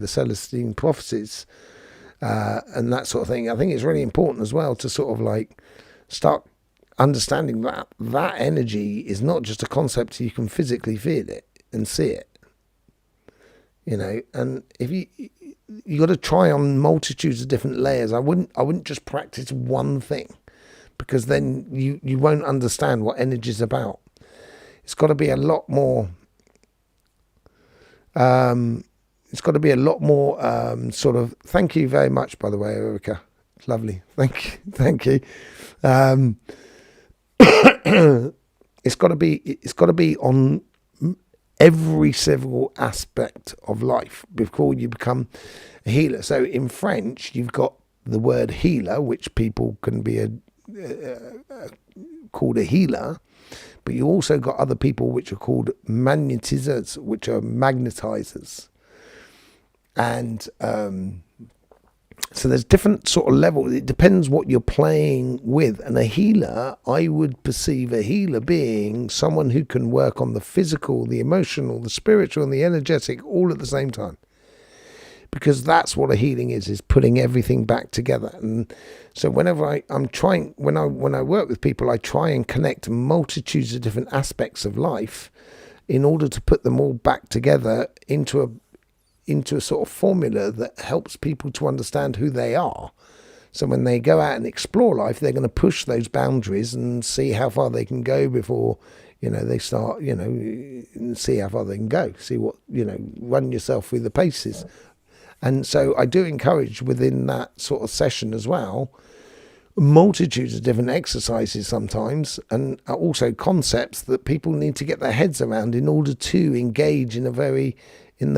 Celestine prophecies and that sort of thing. I think it's really important as well to sort of like start understanding that energy is not just a concept, you can physically feel it and see it. And if you got to try on multitudes of different layers. I wouldn't just practice one thing, because then you won't understand what energy is about. It's got to be a lot more. It's got to be a lot more sort of. Thank you very much, by the way, Erica. It's lovely. Thank you. It's got to be on every civil aspect of life before you become a healer. So in French, you've got the word healer, which people can be called a healer, but you also got other people which are called magnetisers, which are magnetizers. And so there's different sort of levels. It depends what you're playing with. And a healer, I would perceive a healer being someone who can work on the physical, the emotional, the spiritual, and the energetic all at the same time. Because that's what a healing is putting everything back together. And so whenever I'm trying, when I work with people, I try and connect multitudes of different aspects of life in order to put them all back together into a sort of formula that helps people to understand who they are. So when they go out and explore life, they're going to push those boundaries and see how far they can go before, they start, see how far they can go, see what, run yourself through the paces. And so I do encourage within that sort of session as well, multitudes of different exercises sometimes, and also concepts that people need to get their heads around in order to engage in the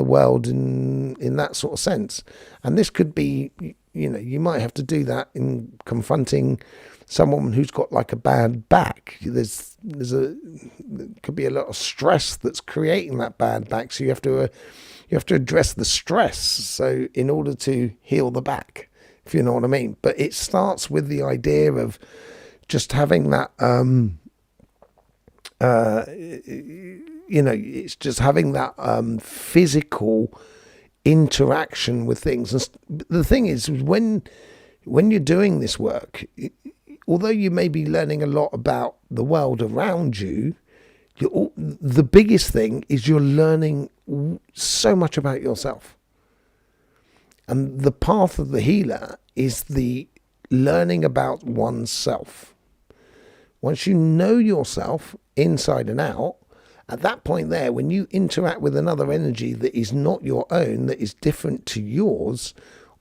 world in that sort of sense. And this could be, you might have to do that in confronting someone who's got like a bad back. There could be a lot of stress that's creating that bad back, so you have to address the stress, so in order to heal the back, if you know what I mean. But it starts with the idea of just having that it's just having that physical interaction with things. And the thing is, when you're doing this work, although you may be learning a lot about the world around you, the biggest thing is you're learning so much about yourself. And the path of the healer is the learning about oneself. Once you know yourself inside and out, at that point there, when you interact with another energy that is not your own, that is different to yours,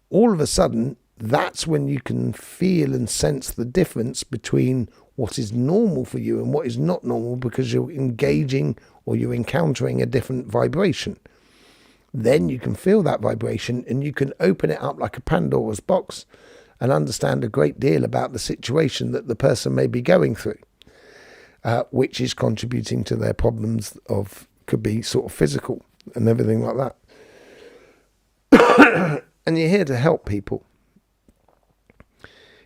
all of a sudden, that's when you can feel and sense the difference between what is normal for you and what is not normal, because you're engaging or you're encountering a different vibration. Then you can feel that vibration and you can open it up like a Pandora's box and understand a great deal about the situation that the person may be going through. Which is contributing to their problems could be sort of physical and everything like that. And you're here to help people.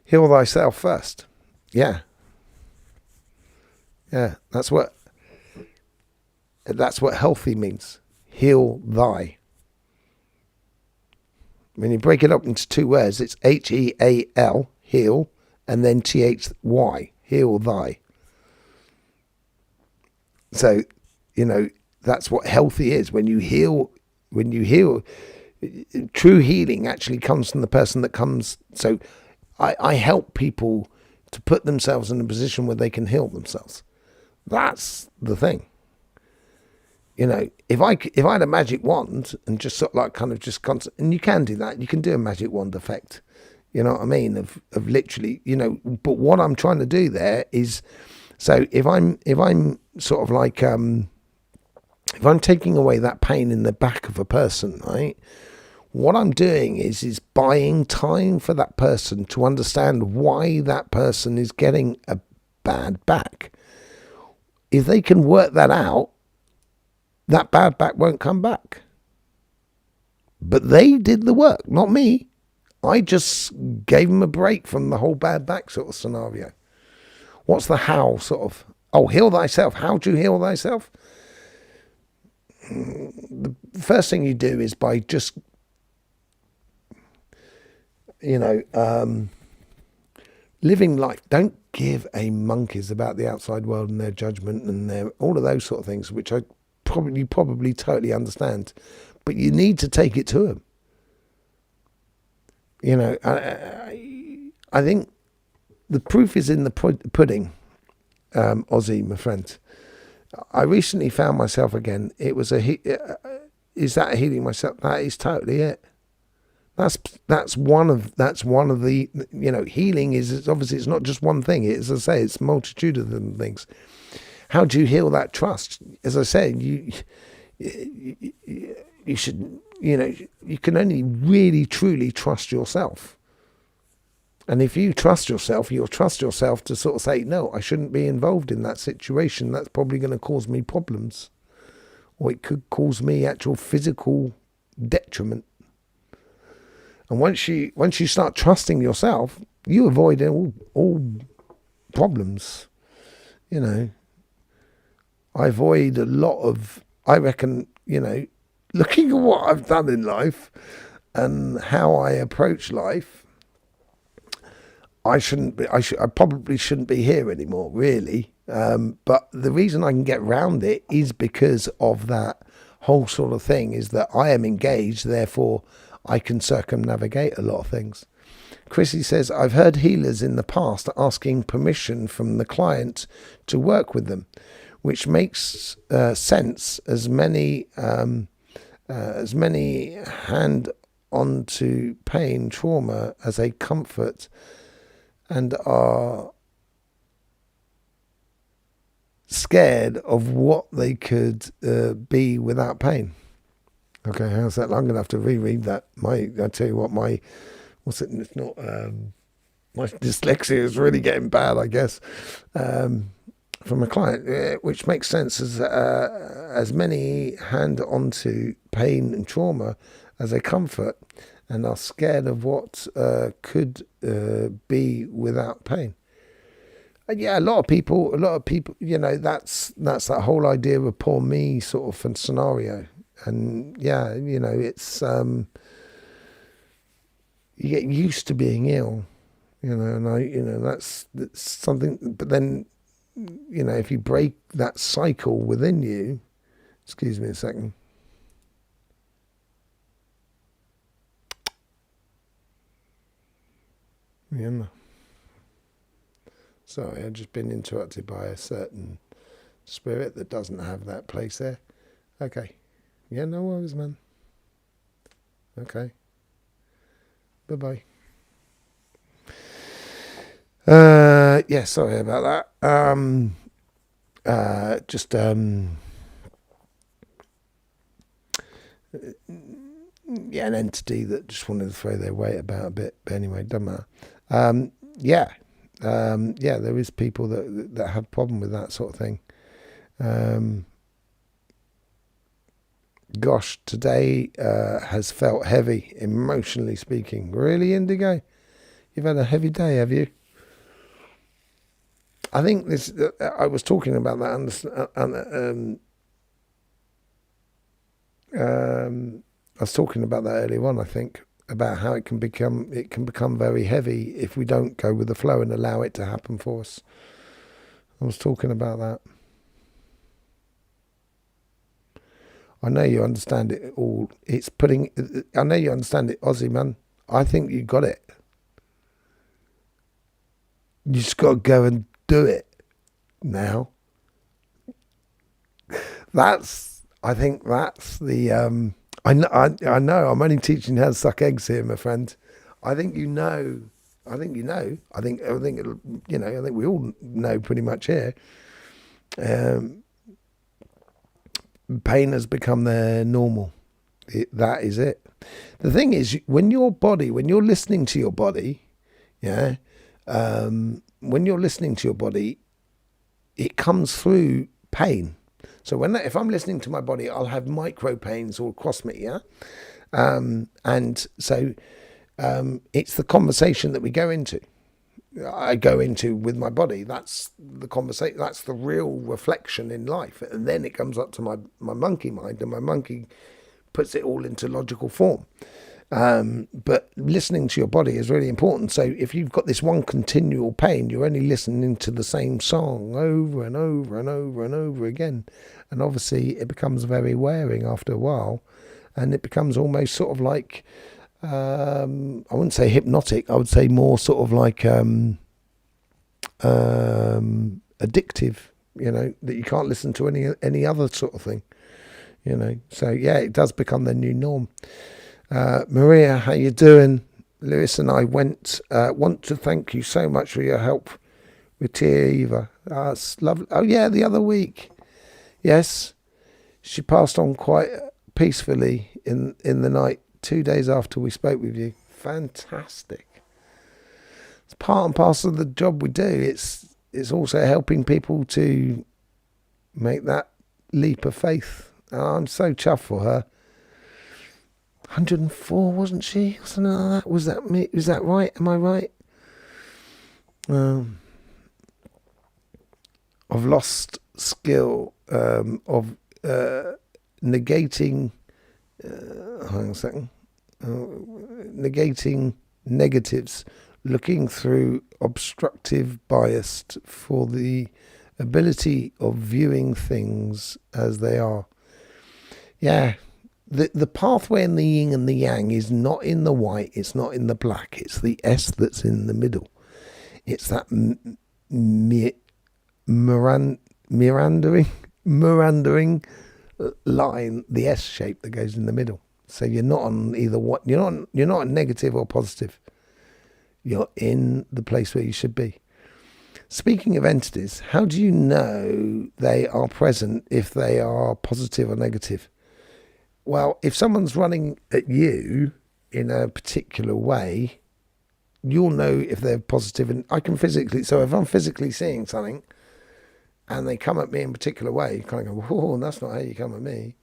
Heal thyself first. Yeah, that's what healthy means. Heal thy. When you break it up into two words, it's H-E-A-L, heal, and then T-H-Y, heal thy. So, that's what healthy is. When you heal, true healing actually comes from the person that comes. So I help people to put themselves in a position where they can heal themselves. That's the thing. If I had a magic wand and just sort of like kind of just constant, and you can do that, you can do a magic wand effect, you know what I mean? Of literally, but what I'm trying to do there is, so if I'm sort of like, if I'm taking away that pain in the back of a person, right? What I'm doing is buying time for that person to understand why that person is getting a bad back. If they can work that out, that bad back won't come back. But they did the work, not me. I just gave them a break from the whole bad back sort of scenario. What's the how sort of? Oh, heal thyself. How do you heal thyself? The first thing you do is by just, living life. Don't give a monkeys about the outside world and their judgment and all of those sort of things, which I probably totally understand. But you need to take it to them. I think the proof is in the pudding, Ozzy, my friend. I recently found myself again. It was is that healing myself? That is totally it. That's one of the, healing is obviously it's not just one thing. As I say, it's a multitude of them things. How do you heal that trust? As I said, you should, you can only really truly trust yourself. And if you trust yourself, you'll trust yourself to sort of say, no, I shouldn't be involved in that situation. That's probably going to cause me problems. Or it could cause me actual physical detriment. And once you start trusting yourself, you avoid all problems. I avoid a lot of, I reckon, looking at what I've done in life and how I approach life, I probably shouldn't be here anymore, really. But the reason I can get around it is because of that whole sort of thing, is that I am engaged, therefore I can circumnavigate a lot of things. Chrissy says, I've heard healers in the past asking permission from the client to work with them, which makes sense as many hand onto pain, trauma as a comfort, and are scared of what they could be without pain. Okay, how's that? I'm going to have to reread that. I tell you what, what's it? It's not. My dyslexia is really getting bad, I guess. From a client, which makes sense as many hand onto pain and trauma as a comfort, and are scared of what could be without pain. And yeah, a lot of people, that's that whole idea of a poor me sort of scenario. And yeah, it's you get used to being ill, and that's something. But then, if you break that cycle within you, excuse me a second. Yeah. Sorry, I've just been interrupted by a certain spirit that doesn't have that place there. Okay. Yeah, no worries, man. Okay. Bye-bye. Yeah, sorry about that. Yeah, an entity that just wanted to throw their weight about a bit. But anyway, doesn't matter. Yeah, there is people that have problem with that sort of thing. Gosh, today has felt heavy, emotionally speaking. Really, Indigo? You've had a heavy day, have you? I think this. I was talking about that, I was talking about that earlier on. I think about how it can become very heavy if we don't go with the flow and allow it to happen for us. I was talking about that. I know you understand it all. I know you understand it, Aussie man. I think you got it. You just got to go and do it now. I think that's the. I know. I'm only teaching you how to suck eggs here, my friend. I think you know. I think we all know pretty much here. Pain has become their normal. That is it. The thing is, when you're listening to your body, yeah, when you're listening to your body, it comes through pain. So if I'm listening to my body, I'll have micro pains all across me, yeah? And so it's the conversation that we go into. I go into with my body. That's the conversation. That's the real reflection in life. And then it comes up to my monkey mind, and my monkey puts it all into logical form. But listening to your body is really important. So if you've got this one continual pain, you're only listening to the same song over and over and over and over again. And obviously it becomes very wearing after a while, and it becomes almost sort of like, I wouldn't say hypnotic, I would say more sort of like addictive, that you can't listen to any other sort of thing, So yeah, it does become the new norm. Maria, how you doing? Lewis and I want to thank you so much for your help with Tia Eva. It's lovely. Oh yeah, the other week. Yes, she passed on quite peacefully in the night, 2 days after we spoke with you. Fantastic. It's part and parcel of the job we do. It's also helping people to make that leap of faith. I'm so chuffed for her. 104, wasn't she? Something like that. Was that me? Was that right? Am I right? I've lost skill of negating. Hang on a second. Negating negatives, looking through obstructive bias for the ability of viewing things as they are. Yeah. The pathway in the yin and the yang is not in the white, it's not in the black, it's the S that's in the middle. It's that meandering line, the S shape that goes in the middle. So you're not on either what, you're not negative or positive. You're in the place where you should be. Speaking of entities, how do you know they are present if they are positive or negative? Well, if someone's running at you in a particular way, you'll know if they're positive, and I can physically. So if I'm physically seeing something, and they come at me in a particular way, you kind of go, "Whoa, that's not how you come at me."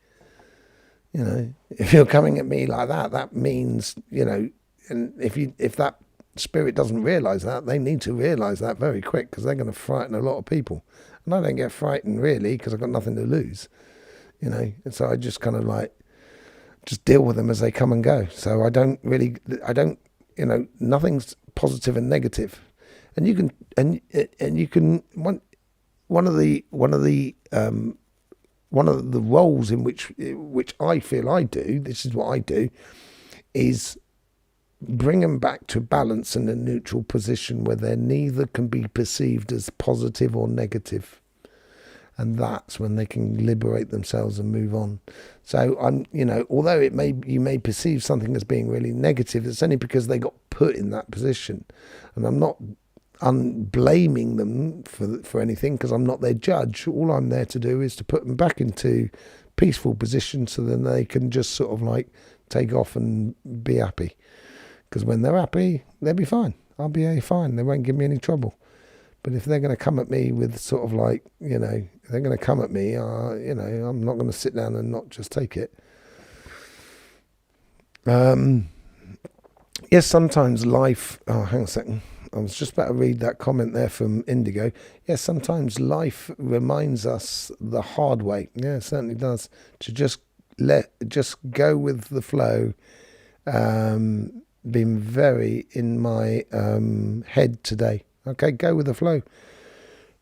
You know, if you're coming at me like that, that means, you know, and if that spirit doesn't realise that, they need to realise that very quick, because they're going to frighten a lot of people. And I don't get frightened really, because I've got nothing to lose, you know. And so I just kind of like just deal with them as they come and go. So I don't, you know, nothing's positive and negative. And you can, and you can, one of the roles in which I feel I do, this is what I do, is bring them back to balance in a neutral position where they neither can be perceived as positive or negative. And that's when they can liberate themselves and move on. So I'm, you know, although you may perceive something as being really negative, it's only because they got put in that position. And I'm not blaming them for anything, because I'm not their judge. All I'm there to do is to put them back into peaceful position, so then they can just sort of like take off and be happy. Because when they're happy, they'll be fine. I'll be fine. They won't give me any trouble. But if they're going to come at me with sort of like, you know, they're going to come at me, you know, I'm not going to sit down and not just take it. Yes, sometimes life... Oh, hang on a second. I was just about to read that comment there from Indigo. Yes, sometimes life reminds us the hard way. Yeah, it certainly does. To just go with the flow. Been very in my head today. Okay, go with the flow.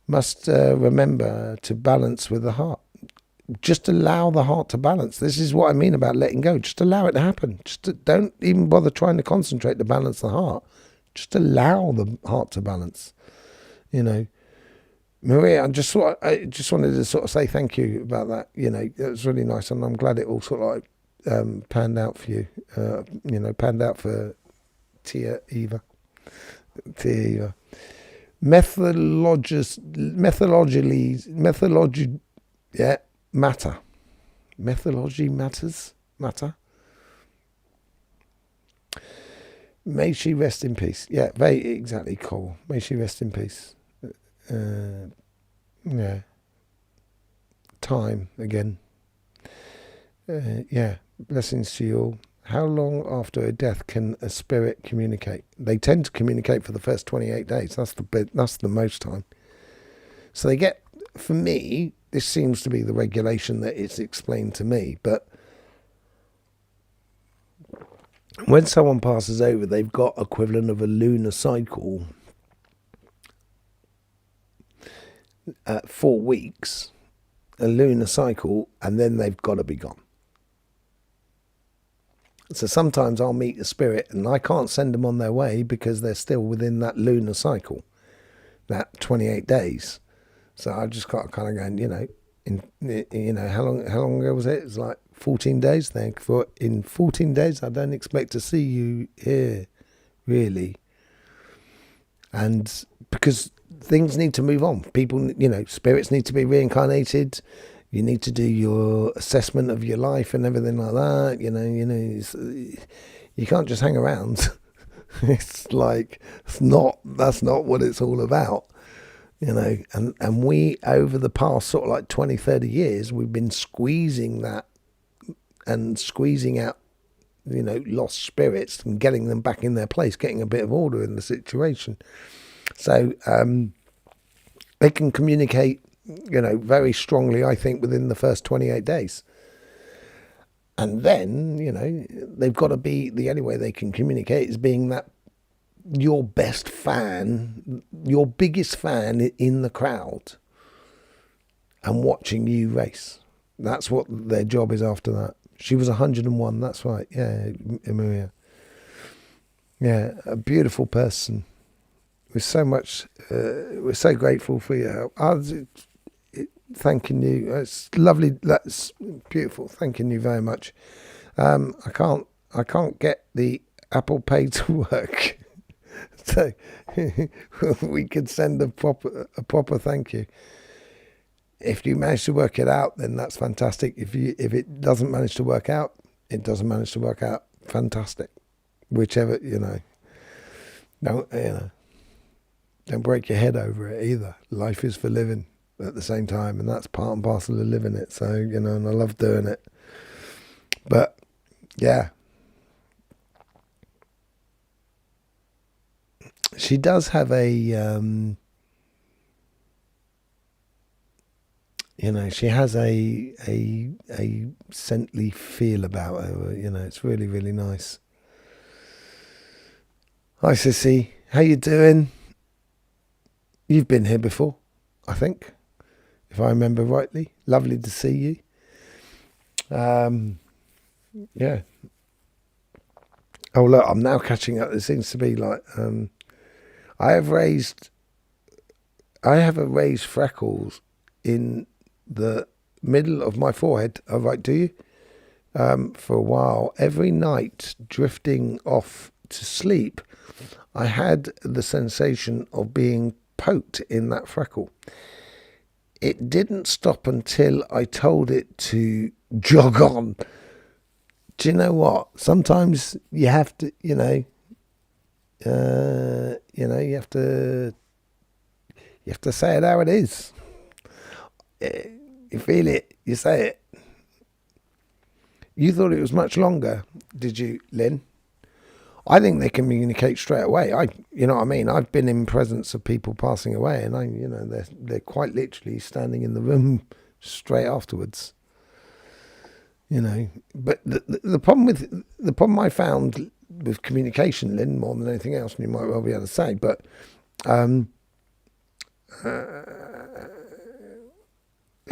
Must remember to balance with the heart. Just allow the heart to balance. This is what I mean about letting go. Just allow it to happen. Don't even bother trying to concentrate to balance the heart. Just allow the heart to balance. You know, Maria, I just wanted to sort of say thank you about that. You know, it was really nice, and I'm glad it all sort of like panned out for you. You know, panned out for Tia Eva. Methodology matter. May she rest in peace. Yeah, very exactly, Cole. May she rest in peace. Yeah. Time again. Yeah. Blessings to you all. How long after a death can a spirit communicate? They tend to communicate for the first 28 days. That's the most time. So they get, for me, this seems to be the regulation that it's explained to me, but when someone passes over, they've got equivalent of a lunar cycle, 4 weeks, a lunar cycle, and then they've got to be gone. So sometimes I'll meet a spirit and I can't send them on their way because they're still within that lunar cycle, that 28 days. So I just got kind of going, how long ago was it? It's like 14 days. In 14 days, I don't expect to see you here, really. And because things need to move on. People, spirits need to be reincarnated. You need to do your assessment of your life and everything like that. You can't just hang around. It's like, that's not what it's all about. And we, over the past sort of like 20, 30 years, we've been squeezing that and squeezing out, lost spirits and getting them back in their place, getting a bit of order in the situation. So they can communicate, very strongly, I think, within the first 28 days. And then, they've got to be, the only way they can communicate is being that your best fan, your biggest fan in the crowd and watching you race. That's what their job is after that. She was 101, that's right. Yeah, Maria. Yeah, a beautiful person. We're so grateful for your help. Thanking you. It's lovely. That's beautiful. Thanking you very much. I can't get the Apple Pay to work. So we could send a proper thank you. If you manage to work it out, then that's fantastic. If it doesn't manage to work out, it doesn't manage to work out. Fantastic. Whichever, don't break your head over it either. Life is for living at the same time, and that's part and parcel of living it. So, and I love doing it. But yeah, she does have a she has a saintly feel about her. It's really, really nice. Hi Sissy, how you doing? You've been here before, I think, if I remember rightly. Lovely to see you. Yeah. Oh look, I'm now catching up. There seems to be like I have raised freckles in the middle of my forehead. Oh, right, do you? For a while, every night drifting off to sleep, I had the sensation of being poked in that freckle. It didn't stop until I told it to jog on. Do you know what? Sometimes you have to, you have to say it how it is. You feel it, you say it. You thought it was much longer, did you, Lynn? I think they communicate straight away. You know what I mean? I've been in presence of people passing away, and they're quite literally standing in the room straight afterwards. But the problem I found with communication, Lynn, more than anything else, and you might well be able to say, but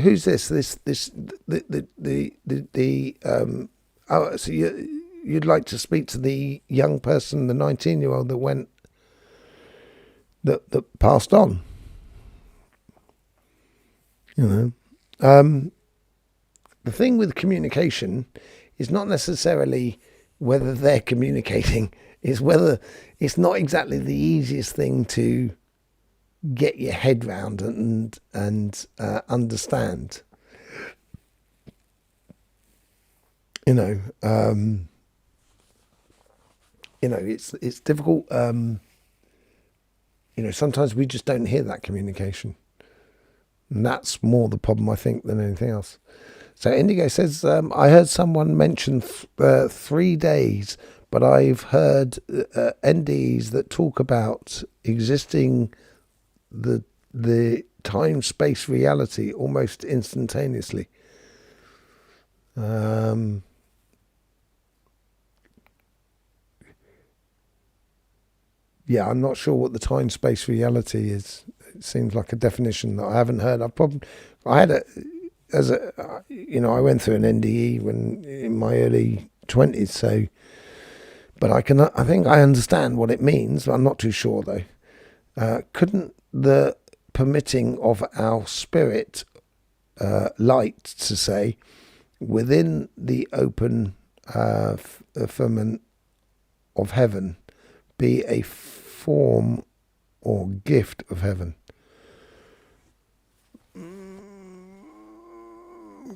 who's this? Oh, so you'd like to speak to the young person, the 19-year-old that passed on. The thing with communication is not necessarily whether they're communicating, it's whether it's not exactly the easiest thing to get your head round and understand. It's difficult. Sometimes we just don't hear that communication, and that's more the problem, I think, than anything else. So Indigo says, I heard someone mention 3 days, but I've heard NDs that talk about existing the time-space reality almost instantaneously. Yeah, I'm not sure what the time-space reality is. It seems like a definition that I haven't heard. I went through an NDE when in my early 20s, so, but I think I understand what it means. I'm not too sure though. Couldn't the permitting of our spirit, light to say, within the open firmament of heaven be a form or gift of heaven?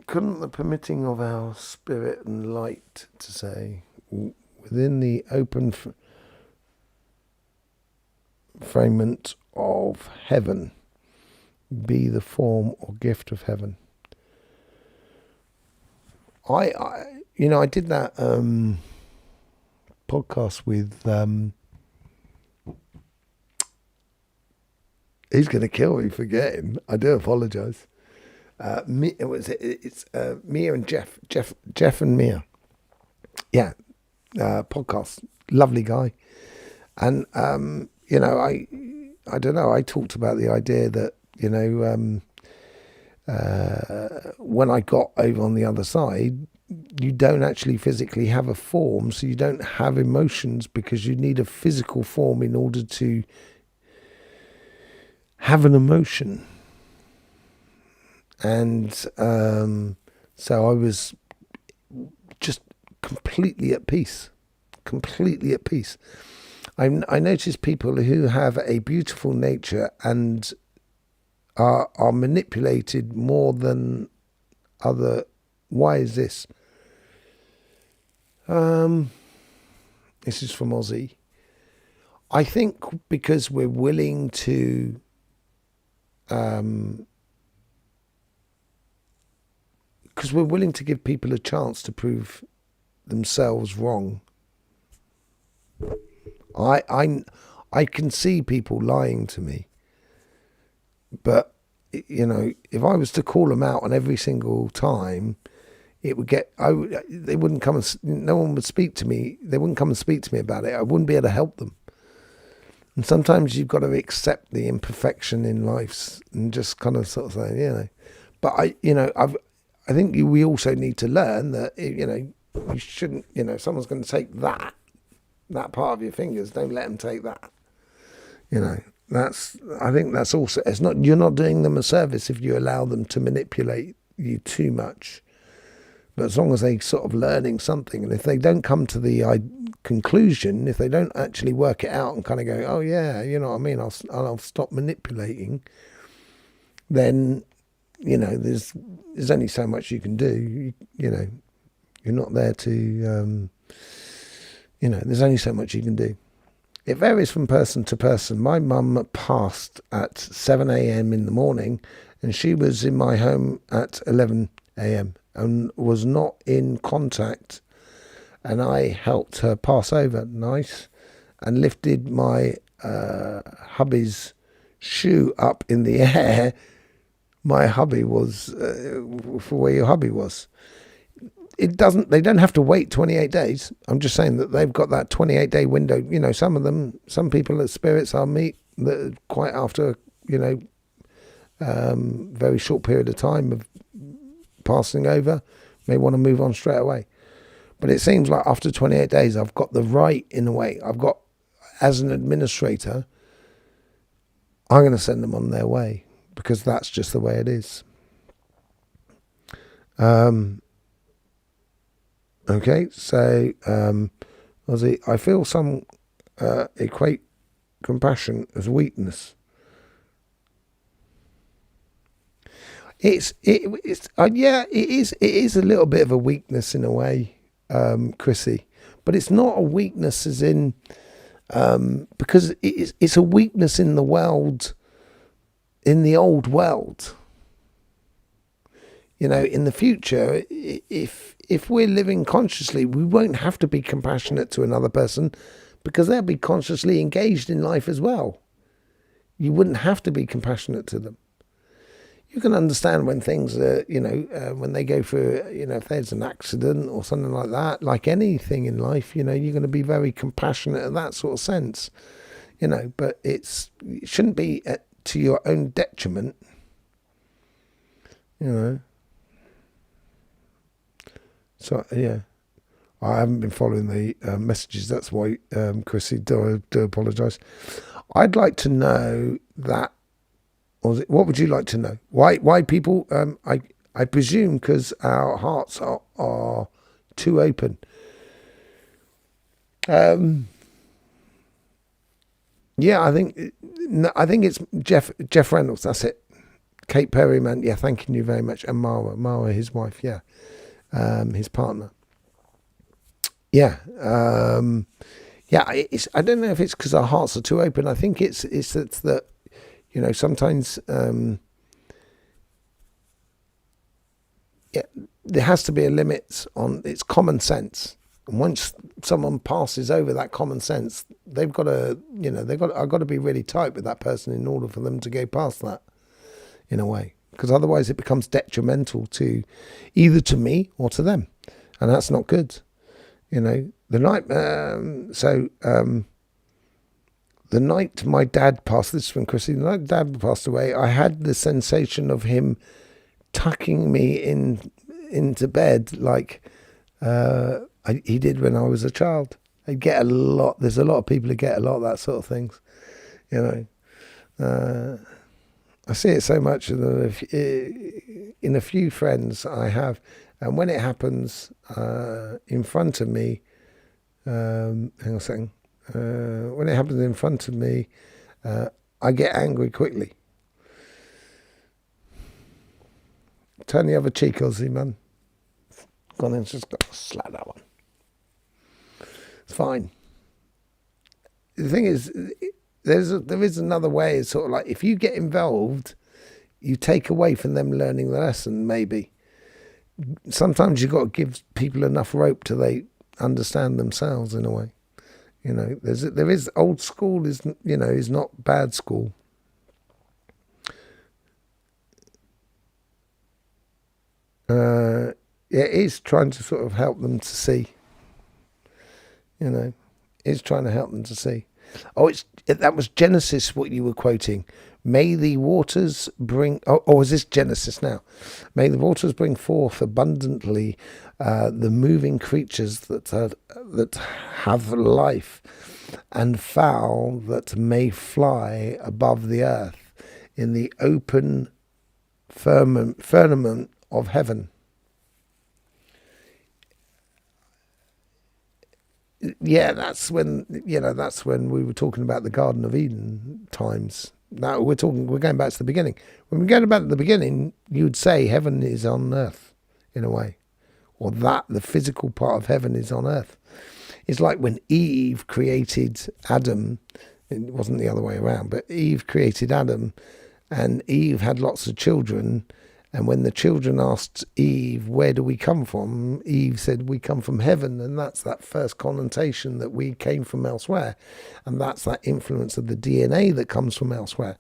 Couldn't the permitting of our spirit and light to say within the open firmament of heaven be the form or gift of heaven? I did that podcast with he's going to kill me for getting. I do apologise. It's Mia and Jeff and Mia. Yeah, podcast. Lovely guy, and I don't know. I talked about the idea that when I got over on the other side, you don't actually physically have a form, so you don't have emotions because you need a physical form in order to have an emotion. And so I was just completely at peace. I notice people who have a beautiful nature and are manipulated more than other. Why is this? This is from Aussie. I think because we're willing to give people a chance to prove themselves wrong. I can see people lying to me, but if I was to call them out on every single time, it would get. They wouldn't come and. No one would speak to me. They wouldn't come and speak to me about it. I wouldn't be able to help them. And sometimes you've got to accept the imperfection in life and just kind of sort of say, But I think we also need to learn that you shouldn't. If someone's going to take that part of your fingers, don't let them take that. I think that's also. It's not. You're not doing them a service if you allow them to manipulate you too much. But as long as they sort of learning something, and if they don't come to the conclusion, if they don't actually work it out and kind of go, oh yeah, you know what I mean, I'll stop manipulating, then there's only so much you can do. You're not there to there's only so much you can do. It varies from person to person. My mum passed at 7 a.m. in the morning, and she was in my home at 11 a.m. and was not in contact, and I helped her pass over, nice, and lifted my hubby's shoe up in the air. My hubby was for where your hubby was. They don't have to wait 28 days. I'm just saying that they've got that 28-day window. Some people at spirits I'll meet that quite after, very short period of time of passing over, may want to move on straight away. But it seems like after 28 days, I've got the right, in a way. I've got, as an administrator, I'm going to send them on their way because that's just the way it is. Okay, so I feel some equate compassion as weakness. It is a little bit of a weakness in a way, Chrissy, but it's not a weakness as in because it's a weakness in the world, in the old world. In the future, if we're living consciously, we won't have to be compassionate to another person because they'll be consciously engaged in life as well. You wouldn't have to be compassionate to them. You can understand when things are, when they go through, if there's an accident or something like that, like anything in life, you're going to be very compassionate in that sort of sense, but it shouldn't be to your own detriment, So, yeah, I haven't been following the messages. That's why, Chrissy, do apologise. I'd like to know that, what would you like to know? Why people, I presume because our hearts are too open. Yeah, I think it's Jeff Reynolds, that's it. Kate Perryman, yeah, thanking you very much. And Mara, his wife, yeah. His partner. Yeah. I don't know if it's because our hearts are too open. I think it's that, sometimes there has to be a limit on its common sense. And once someone passes over that common sense, they've got to, I've got to be really tight with that person in order for them to go past that, in a way. Because otherwise it becomes detrimental to either to me or to them. And that's not good. The night my dad passed, this from Chrissy, the night Dad passed away, I had the sensation of him tucking me into bed like he did when I was a child. I get a lot. There's a lot of people who get a lot of that sort of things, I see it so much in a few friends I have, and when it happens in front of me, hang on a second. When it happens in front of me, I get angry quickly. Turn the other cheek, Aussie man. Gone in, just got to slap that one. It's fine. the thing is, there is another way. It's sort of like if you get involved, you take away from them learning the lesson. Maybe sometimes you've got to give people enough rope till they understand themselves in a way. You know, there is old school is not bad school. It is trying to sort of help them to see. You know, it's trying to help them to see. Oh, that was Genesis what you were quoting. May the waters bring. Oh, is this Genesis now? May the waters bring forth abundantly the moving creatures that have life, and fowl that may fly above the earth in the open firmament of heaven. Yeah, that's when we were talking about the Garden of Eden times. Now we're going back to the beginning. When we go back to the beginning, you'd say heaven is on earth in a way, or that the physical part of heaven is on earth. It's like when Eve created Adam. It wasn't the other way around, but Eve created Adam, and Eve had lots of children. And when the children asked Eve, where do we come from? Eve said, we come from heaven. And that's that first connotation that we came from elsewhere. And that's that influence of the DNA that comes from elsewhere.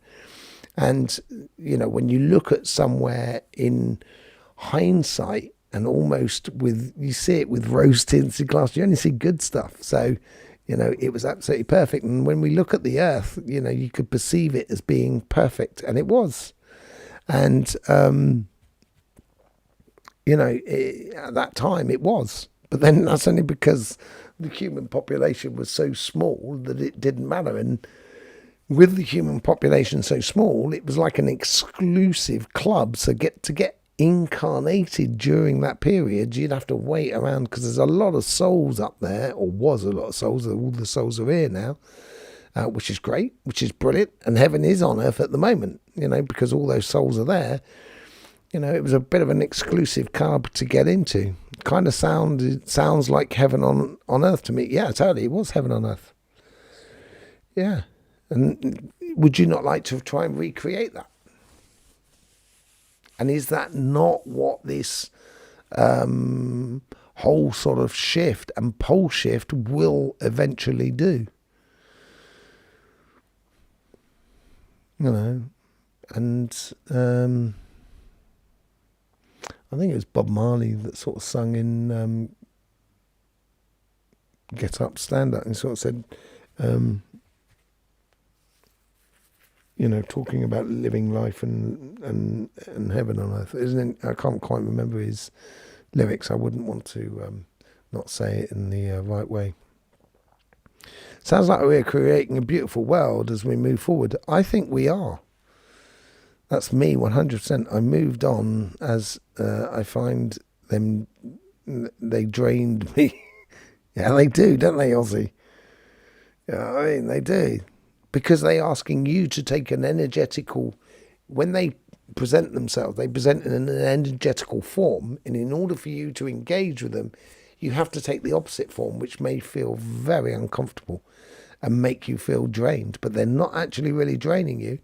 And, you know, when you look at somewhere in hindsight and almost you see it with rose tinted glass, you only see good stuff. So, you know, it was absolutely perfect. And when we look at the earth, you know, you could perceive it as being perfect. And it was. And, you know, at that time it was. But then that's only because the human population was so small that it didn't matter. And with the human population so small, it was like an exclusive club. So to get incarnated during that period, you'd have to wait around, because there's a lot of souls up there, or was a lot of souls. All the souls are here now. Which is great, which is brilliant. And heaven is on earth at the moment, you know, because all those souls are there. You know, it was a bit of an exclusive club to get into. Kind of sounds like heaven on earth to me. Yeah, totally. It was heaven on earth. Yeah. And would you not like to try and recreate that? And is that not what this whole sort of shift and pole shift will eventually do? You know, and I think it was Bob Marley that sort of sung in Get Up, Stand Up, and sort of said, you know, talking about living life and heaven on earth. Isn't it? I can't quite remember his lyrics. I wouldn't want to not say it in the right way. Sounds like we're creating a beautiful world as we move forward. I think we are. That's me, 100%. I moved on as I find them, they drained me. Yeah, they do, don't they, Ozzy? Yeah, I mean, they do. Because they're asking you to take an energetical, when they present themselves, they present in an energetical form, and in order for you to engage with them, you have to take the opposite form, which may feel very uncomfortable and make you feel drained, but they're not actually really draining you.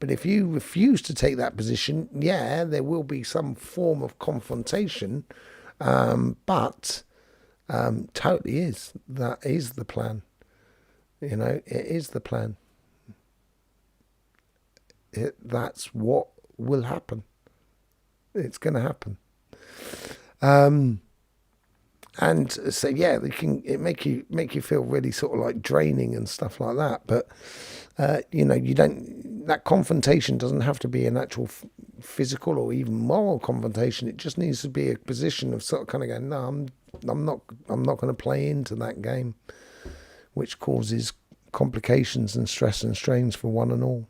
But if you refuse to take that position, yeah, there will be some form of confrontation, but totally is. That is the plan. You know, it is the plan. That's what will happen. It's going to happen. And so yeah, it make you feel really sort of like draining and stuff like that. But you know, that confrontation doesn't have to be an actual physical or even moral confrontation. It just needs to be a position of sort of kind of going, no, I'm not going to play into that game, which causes complications and stress and strains for one and all.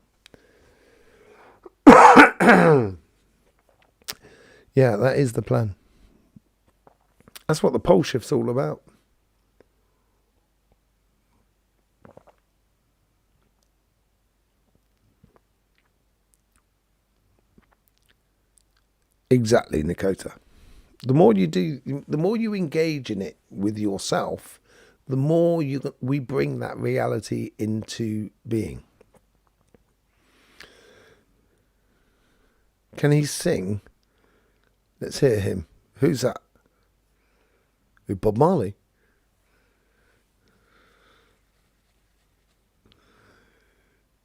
Yeah, that is the plan. That's what the pole shift's all about. Exactly, Nikota. The more you do, the more you engage in it with yourself, the more we bring that reality into being. Can he sing? Let's hear him. Who's that? Who, Bob Marley?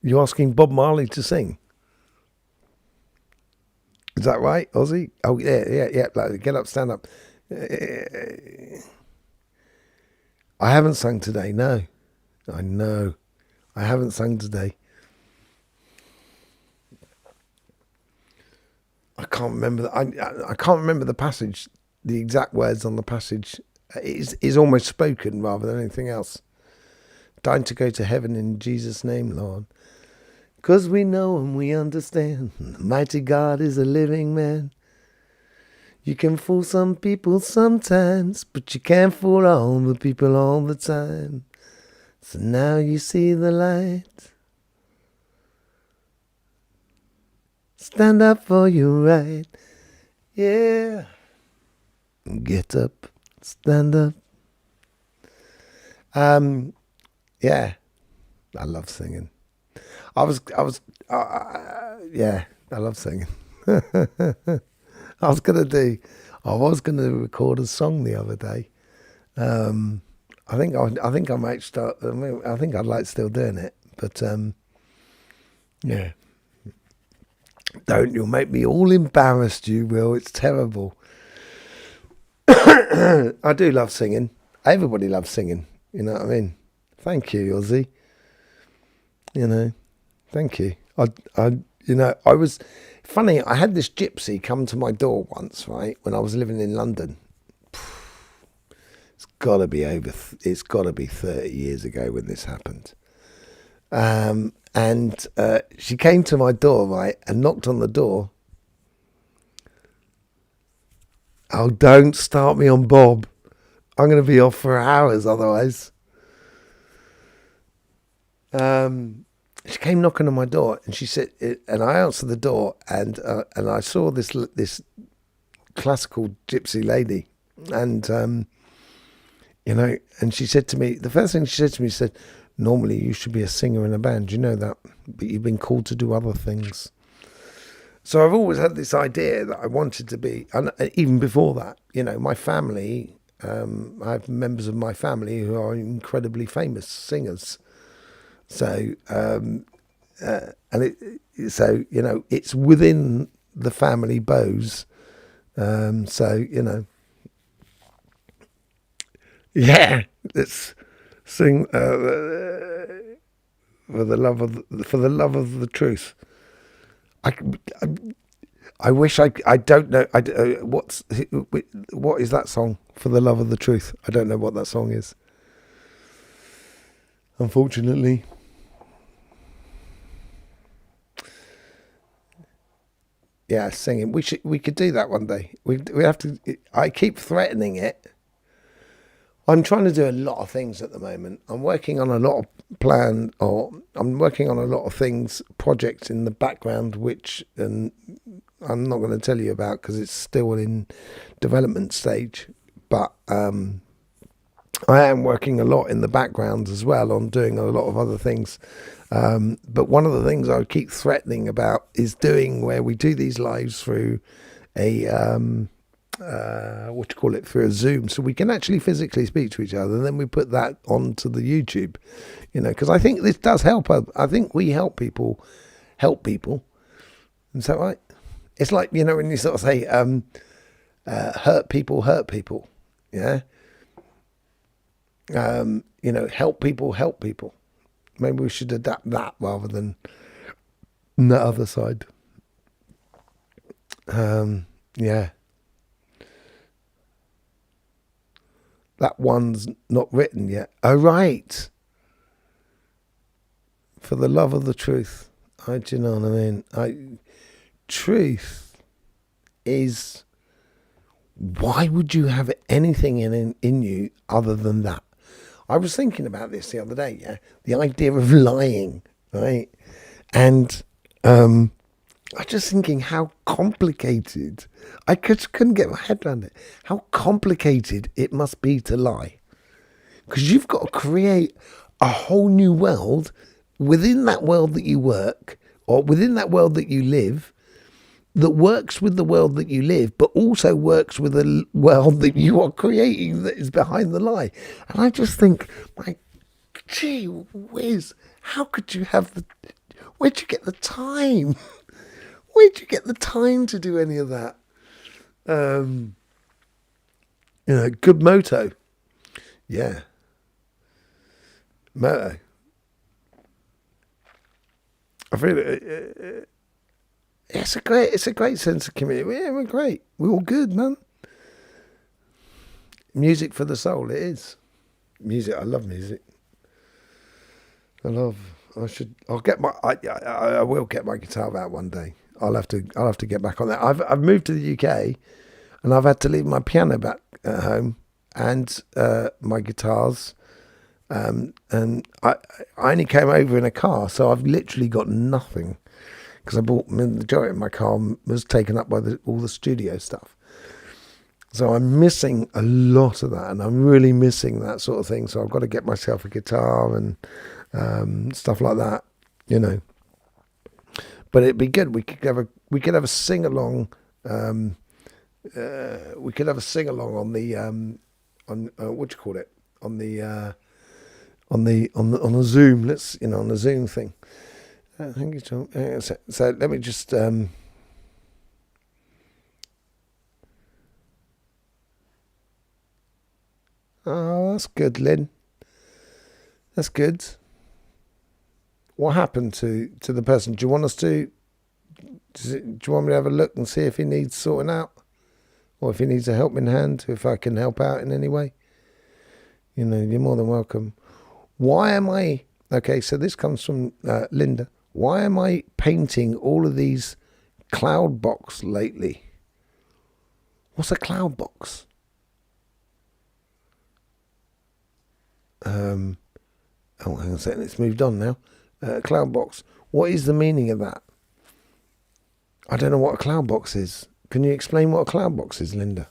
You're asking Bob Marley to sing? Is that right, Ozzy? Oh, yeah. Like, get up, stand up. I haven't sung today, no. I know. I haven't sung today. I can't remember. I can't remember the passage, the exact words on the passage. It is almost spoken rather than anything else. Dying to go to heaven in Jesus' name, Lord. 'Cause we know and we understand the mighty God is a living man. You can fool some people sometimes, but you can't fool all the people all the time. So now you see the light. Stand up for your right. Yeah. Get up. Stand up. Yeah. I love singing. I love singing. I was gonna record a song the other day. I think I might start. I think I'd like still doing it, but yeah. Don't, you'll make me all embarrassed, you will. It's terrible. I do love singing. Everybody loves singing. You know what I mean? Thank you, Ozzy. You know, thank you. I was funny. I had this gypsy come to my door once, right, when I was living in London. It's got to be 30 years ago when this happened. And she came to my door, right, and knocked on the door. Oh, don't start me on Bob. I'm going to be off for hours otherwise. She came knocking on my door, and she said, and I answered the door, and I saw this classical gypsy lady, and and she said to me, the first thing she said to me, she said, "Normally you should be a singer in a band, you know that, but you've been called to do other things." So I've always had this idea that I wanted to be, and even before that, my family, I have members of my family who are incredibly famous singers. So, it's within the family bows. Yeah, let's sing for the love of the truth. I wish I don't know. What is that song? For the love of the truth. I don't know what that song is. Unfortunately. Yeah, singing. We could do that one day. We have to. I keep threatening it. I'm trying to do a lot of things at the moment. I'm working on a lot of I'm working on a lot of things, projects in the background, which I'm not going to tell you about because it's still in development stage. But I am working a lot in the background as well on doing a lot of other things. But one of the things I keep threatening about is doing where we do these lives through a through a Zoom, so we can actually physically speak to each other, and then we put that onto the YouTube, because I think this does help. I think we help people. Is that right? It's like, when you sort of say, hurt people. Yeah. Help people. Maybe we should adapt that rather than the other side. Yeah. That one's not written yet. Oh, right. For the love of the truth. Do you know what I mean? Truth is, why would you have anything in you other than that? I was thinking about this the other day, yeah? The idea of lying, right? And I was just thinking how complicated, couldn't get my head around it, how complicated it must be to lie. Because you've got to create a whole new world within that world that you work, or within that world that you live, that works with the world that you live, but also works with the world that you are creating that is behind the lie. And I just think, my gee whiz, how could you have where'd you get the time? Where'd you get the time to do any of that? Good motto. Yeah. Motto. I feel it's a great sense of community. Yeah, we're great. We're all good, man. Music for the soul. It is music. I love music. I will get my guitar out one day. I'll have to get back on that. I've moved to the UK, and I've had to leave my piano back at home and my guitars. And I only came over in a car, so I've literally got nothing, because the majority of my car was taken up by all the studio stuff. So I'm missing a lot of that, and I'm really missing that sort of thing. So I've got to get myself a guitar and stuff like that, But it'd be good. We could have a sing along. We could have a sing along on the on what do you call it, on the Zoom. Let's on the Zoom thing. Thank you, Tom. So let me just. Oh, that's good, Lynn. That's good. What happened to the person? Do you want us to? Do you want me to have a look and see if he needs sorting out, or if he needs a helping hand? If I can help out in any way, you're more than welcome. Why am I? Okay, so this comes from Linda. Why am I painting all of these cloud box lately? What's a cloud box? Oh, hang on a second. It's moved on now. Cloud box. What is the meaning of that? I don't know what a cloud box is. Can you explain what a cloud box is, Linda?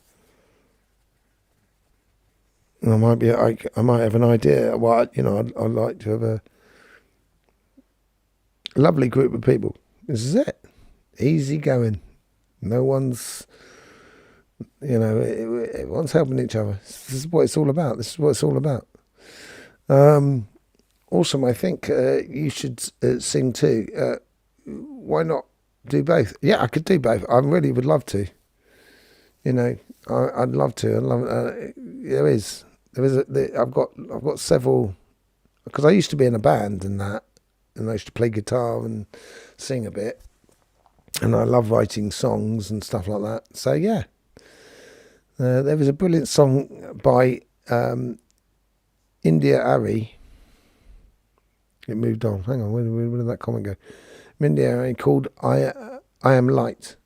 I might have an idea. Well, I'd like to have a lovely group of people. This is it. Easy going. No one's, everyone's helping each other. This is what it's all about. Also, I think you should sing too. Why not do both? Yeah, I could do both. I really would love to. I'd love to. I've got several, because I used to be in a band and I used to play guitar and sing a bit, and I love writing songs and stuff like that. So yeah, there was a brilliant song by India Ari. It moved on. Hang on, where did that comment go? India Ari called I Am Light.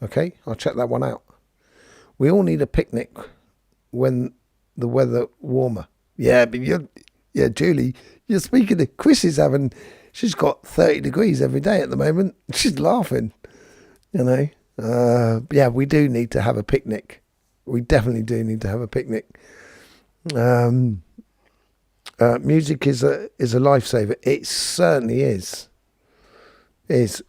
Okay, I'll check that one out. We all need a picnic when the weather warmer. Yeah, but Julie, you're speaking to Chris she's got 30 degrees every day at the moment. She's laughing, yeah, we do need to have a picnic. We definitely do need to have a picnic. Music is a lifesaver. It certainly is.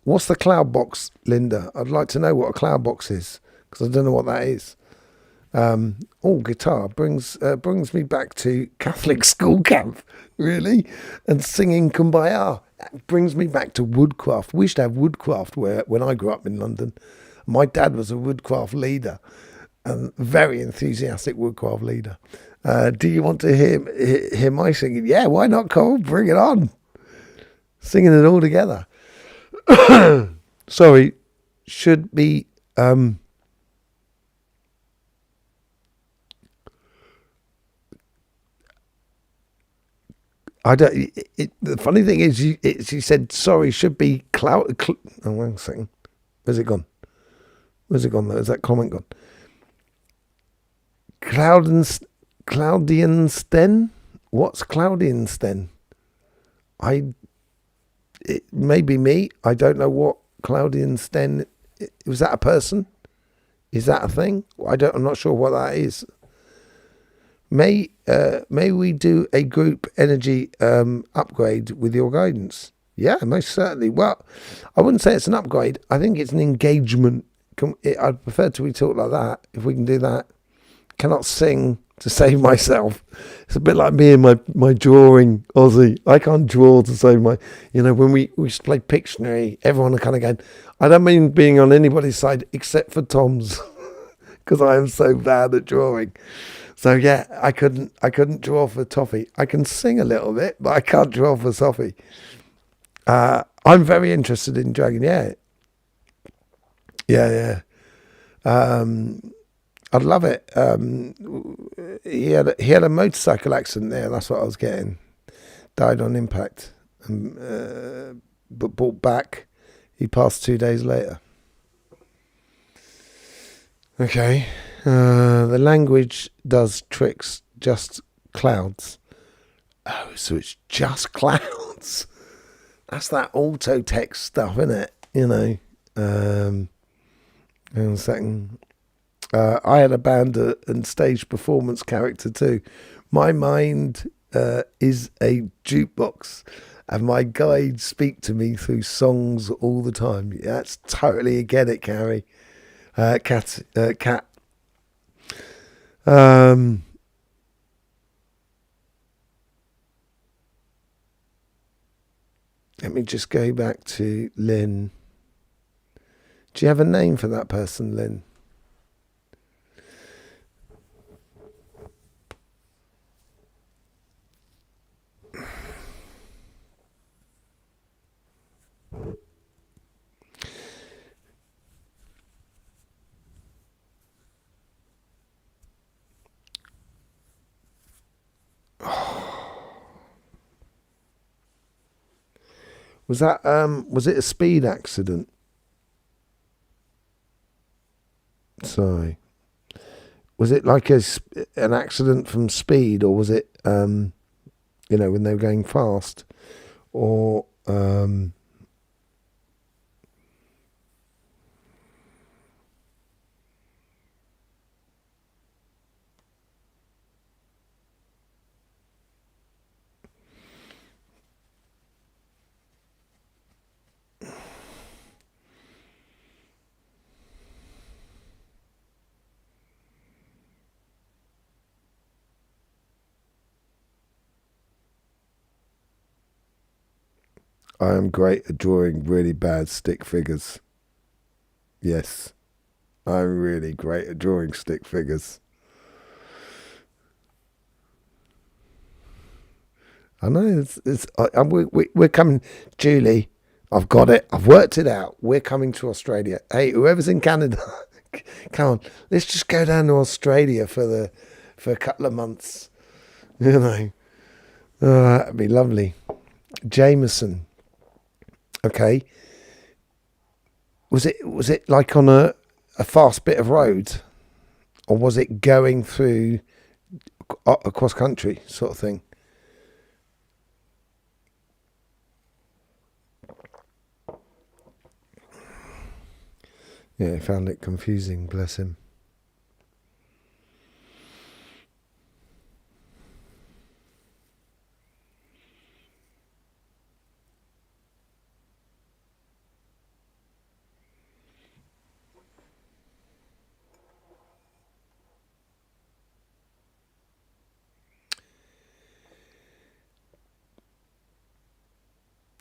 What's the cloud box, Linda? I'd like to know what a cloud box is, because I don't know what that is. Guitar brings me back to Catholic school camp, really, and singing Kumbaya. That brings me back to woodcraft. We used to have woodcraft when I grew up in London. My dad was a woodcraft leader, a very enthusiastic woodcraft leader. Do you want to hear my singing? Yeah, why not, Cole? Bring it on. Singing it all together. Sorry, should be I don't. The funny thing is, she said sorry should be cloud. Oh, one second. Where's it gone? Where's it gone? Though? Is that comment gone? Claudiansten? What's Claudiansten? It may be me. I don't know what Claudiansten. Was that a person? Is that a thing? I'm not sure what that is. may we do a group energy upgrade with your guidance? Yeah, most certainly. Well, I wouldn't say it's an upgrade. I think it's an engagement. I'd prefer to be taught like that, if we can do that. Cannot sing to save myself. It's a bit like me and my drawing, Aussie. I can't draw to save my... when we used to play Pictionary, everyone would kind of go, I don't mean being on anybody's side except for Tom's, because I am so bad at drawing. So yeah, I couldn't draw for Toffee. I can sing a little bit, but I can't draw for Sophie. I'm very interested in dragon. Yeah. I'd love it. He had a motorcycle accident there. That's what I was getting. Died on impact, but brought back. He passed 2 days later. Okay. The language does tricks. Just clouds. Oh, so it's just clouds. That's that auto text stuff, isn't it? Hang on a second. I had a band and stage performance character too. My mind is a jukebox, and my guides speak to me through songs all the time. Yeah, that's totally get it, Carrie. Cat. Let me just go back to Lynn. Do you have a name for that person, Lynn? Was it a speed accident? Sorry. Was it like an accident from speed, or was it when they were going fast, or I am great at drawing really bad stick figures. Yes, I'm really great at drawing stick figures. I know we're coming, Julie. I've got it. I've worked it out. We're coming to Australia. Hey, whoever's in Canada, come on. Let's just go down to Australia for a couple of months. That'd be lovely. Jameson. Okay. Was it like on a fast bit of road, or was it going through across country sort of thing? Yeah, he found it confusing, bless him.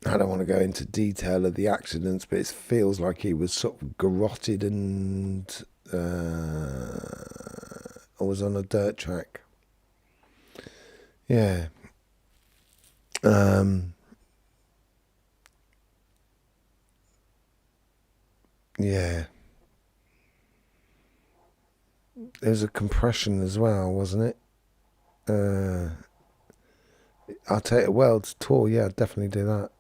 I don't want to go into detail of the accidents, but it feels like he was sort of garroted and was on a dirt track. Yeah. Yeah. There was a compression as well, wasn't it? I'll take a world's tour. Yeah, I'd definitely do that.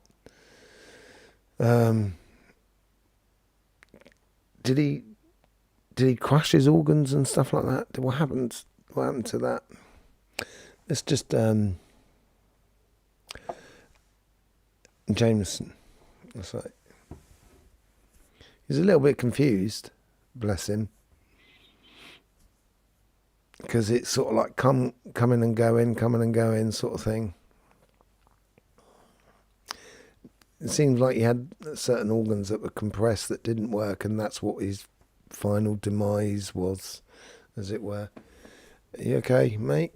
Did he crush his organs and stuff like that? What happened to that? Let's just Jameson. That's right. He's a little bit confused. Bless him. because it's sort of like coming and going sort of thing. It seems like he had certain organs that were compressed that didn't work, and that's what his final demise was, as it were. Are you okay, mate?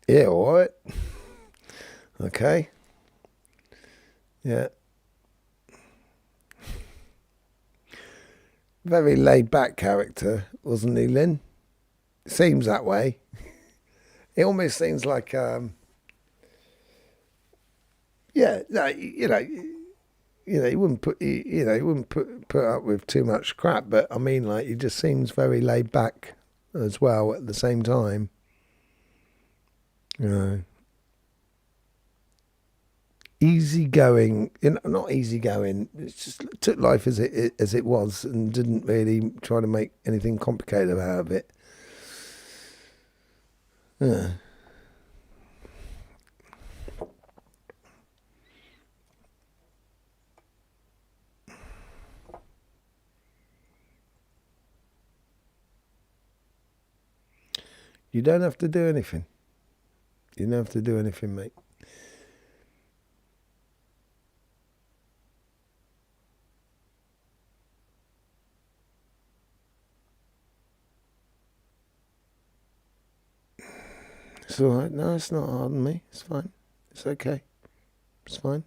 Yeah, all right. Okay. Yeah. Very laid back character, wasn't he, Lynn? Seems that way. It almost seems like, yeah, no, he wouldn't put up with too much crap, but I mean, like, he just seems very laid back as well at the same time. Easygoing, not easygoing. It just took life as it was and didn't really try to make anything complicated out of it. Yeah. You don't have to do anything. You don't have to do anything, mate. It's all right. No, it's not hard on me. It's fine. It's okay. It's fine.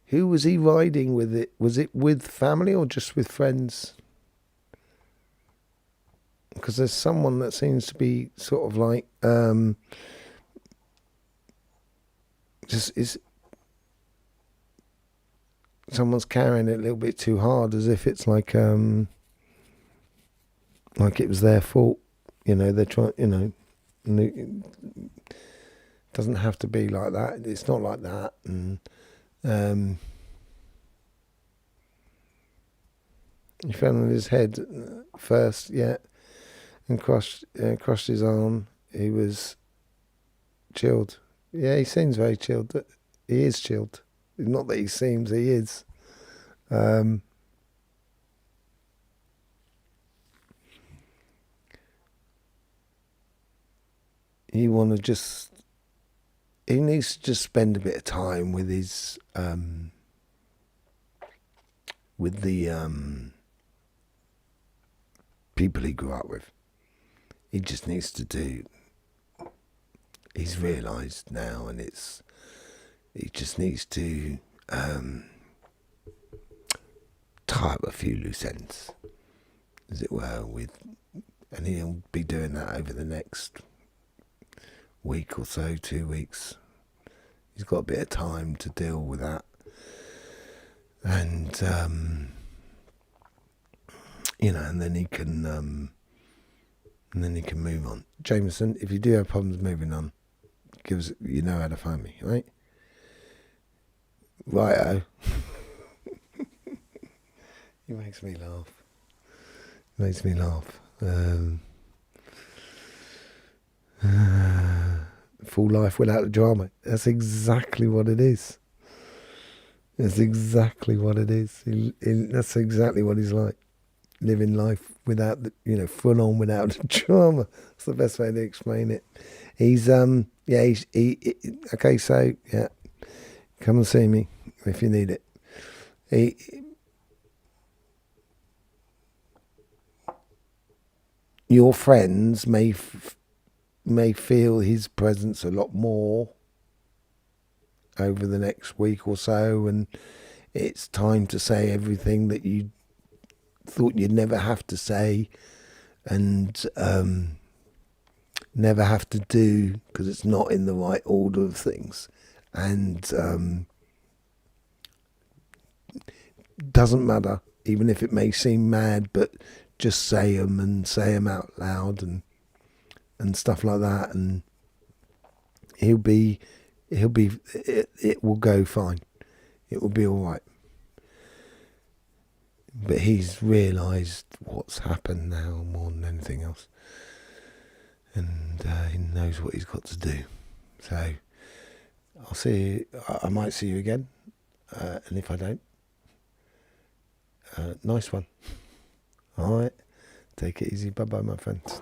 Who was he riding with it? Was it with family or just with friends? Because there's someone that seems to be sort of like just is someone's carrying it a little bit too hard, as if it's like it was their fault. They're trying. It doesn't have to be like that. It's not like that, and he fell on his head first, yeah, and crushed his arm. He was chilled. Yeah, he seems very chilled. He is chilled. Not that he seems, he is. He needs to just spend a bit of time with his with the people he grew up with. He just needs to do. He's realised now, and he just needs to tie up a few loose ends, as it were, and he'll be doing that over the next week or so, 2 weeks. He's got a bit of time to deal with that, and and then he can move on. Jameson, if you do have problems moving on, give us, how to find me, right? Righto. He makes me laugh. Full life without the drama. That's exactly what it is. That's exactly what it is. That's exactly what he's like. Living life without the, full on without the drama. That's the best way to explain it. He's okay, so yeah, come and see me if you need it. Your friends may feel his presence a lot more over the next week or so, and it's time to say everything that you thought you'd never have to say, and never have to do, because it's not in the right order of things, and doesn't matter, even if it may seem mad, but just say them and say them out loud and stuff like that, and it will go fine. It will be all right. But he's realised what's happened now more than anything else, and he knows what he's got to do. So I'll see you. I might see you again. And if I don't, nice one. All right. Take it easy. Bye-bye, my friends.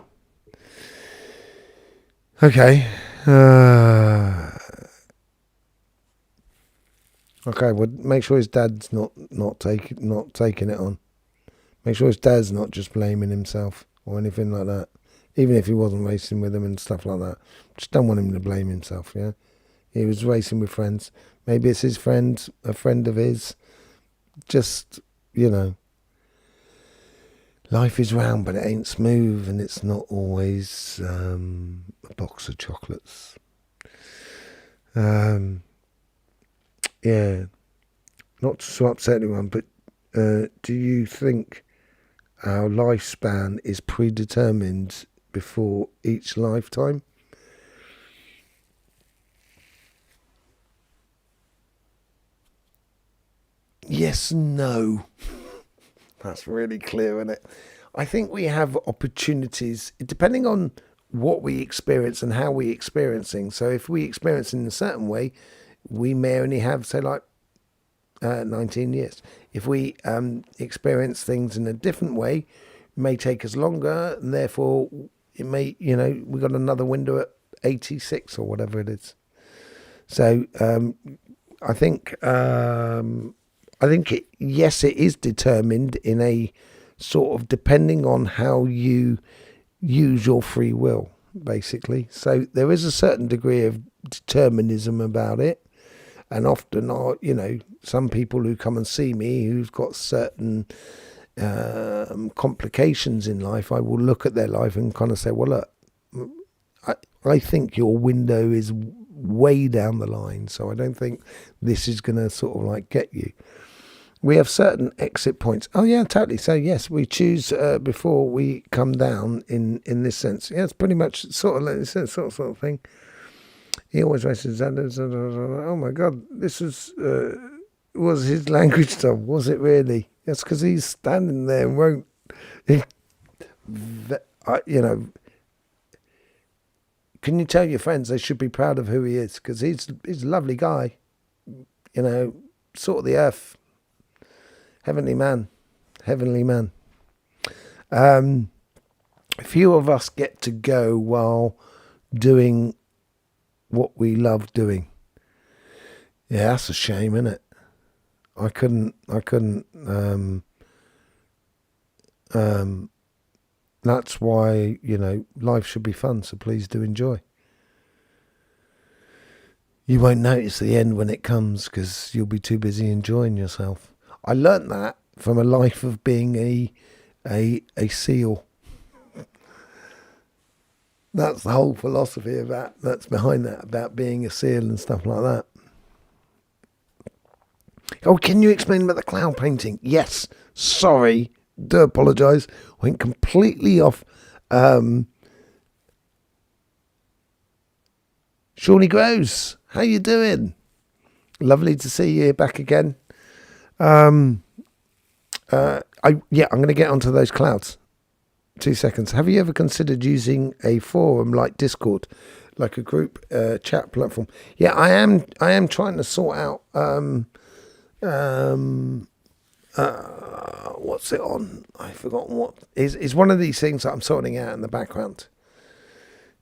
Okay. Okay, well, make sure his dad's not taking it on. Make sure his dad's not just blaming himself or anything like that. Even if he wasn't racing with him and stuff like that. Just don't want him to blame himself, yeah? He was racing with friends. Maybe it's his friend, a friend of his. Just, life is round, but it ain't smooth, and it's not always a box of chocolates. Yeah, not to upset anyone, but do you think our lifespan is predetermined before each lifetime? Yes, no. That's really clear, isn't it? I think we have opportunities, depending on what we experience and how we experiencing. So if we experience in a certain way, we may only have, say, like 19 years. If we experience things in a different way, it may take us longer, and therefore it may, we got another window at 86 or whatever it is. So I think yes, it is determined in a sort of depending on how you use your free will, basically. So there is a certain degree of determinism about it. And often, some people who come and see me who've got certain complications in life, I will look at their life and kind of say, well, look, I think your window is way down the line, so I don't think this is going to sort of like get you. We have certain exit points. Oh yeah, totally. So yes, we choose before we come down in this sense. Yeah, it's pretty much sort of thing. He always races. Oh my God, this was his language stuff. Was it really? That's because he's standing there and won't. Can you tell your friends they should be proud of who he is? Because he's a lovely guy. Sort of the earth. Heavenly man. Few of us get to go while doing what we love doing. Yeah, that's a shame, isn't it? I couldn't. That's why, life should be fun, so please do enjoy. You won't notice the end when it comes because you'll be too busy enjoying yourself. I learnt that from a life of being a seal. That's the whole philosophy that's behind that, about being a seal and stuff like that. Oh, can you explain about the cloud painting? Yes. Sorry. Do apologise. Went completely off. Shawnee Grows, how you doing? Lovely to see you back again. I'm going to get onto those clouds. 2 seconds. Have you ever considered using a forum like Discord, like a group chat platform? Yeah, I am trying to sort out what's it on? I've forgotten what is one of these things that I'm sorting out in the background.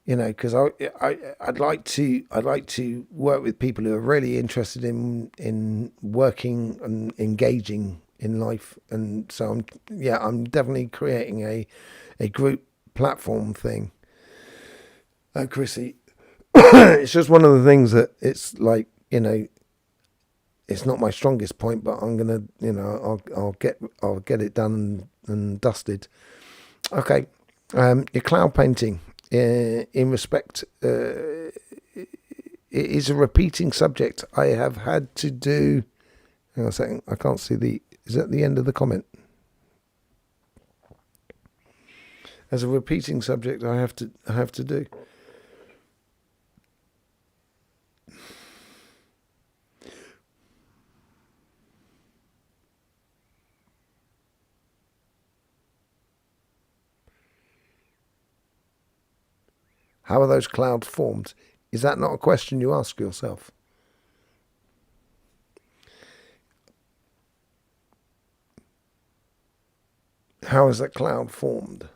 Because I'd like to work with people who are really interested in working and engaging in life, and so I'm definitely creating a group platform thing. Chrissy, it's just one of the things that it's like, it's not my strongest point, but I'm gonna, I'll get it done and dusted. Okay, your cloud painting, in respect, it is a repeating subject. I have had to do. Hang on a second, I can't see is that the end of the comment? As a repeating subject, I have to do. How are those clouds formed? Is that not a question you ask yourself? How is that cloud formed?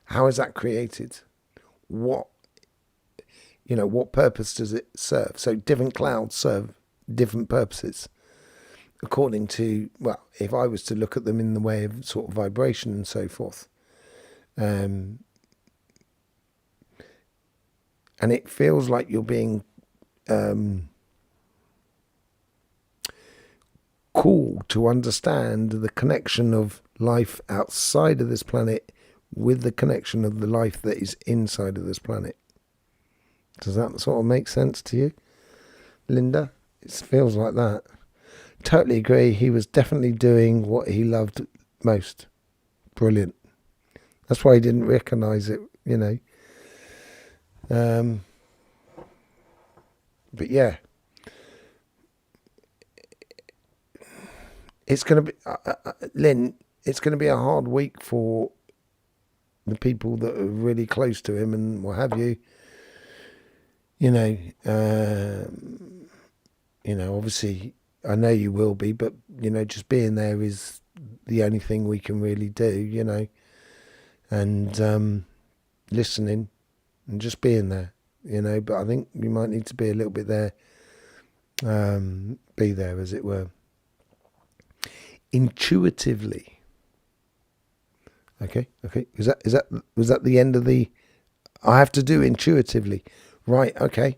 How is that created? What purpose does it serve? So different clouds serve different purposes according to, well, if I was to look at them in the way of sort of vibration and so forth. And it feels like you're being called to understand the connection of life outside of this planet with the connection of the life that is inside of this planet. Does that sort of make sense to you, Linda? It feels like that. Totally agree. He was definitely doing what he loved most. Brilliant. That's why he didn't recognise it, But yeah, it's going to be, Lynn, it's going to be a hard week for the people that are really close to him and what have you. Obviously, I know you will be, but, just being there is the only thing we can really do, and listening and just being there, but I think we might need to be a little bit there, be there, as it were, intuitively. Okay. Was that the end of the, I have to do intuitively, right? Okay.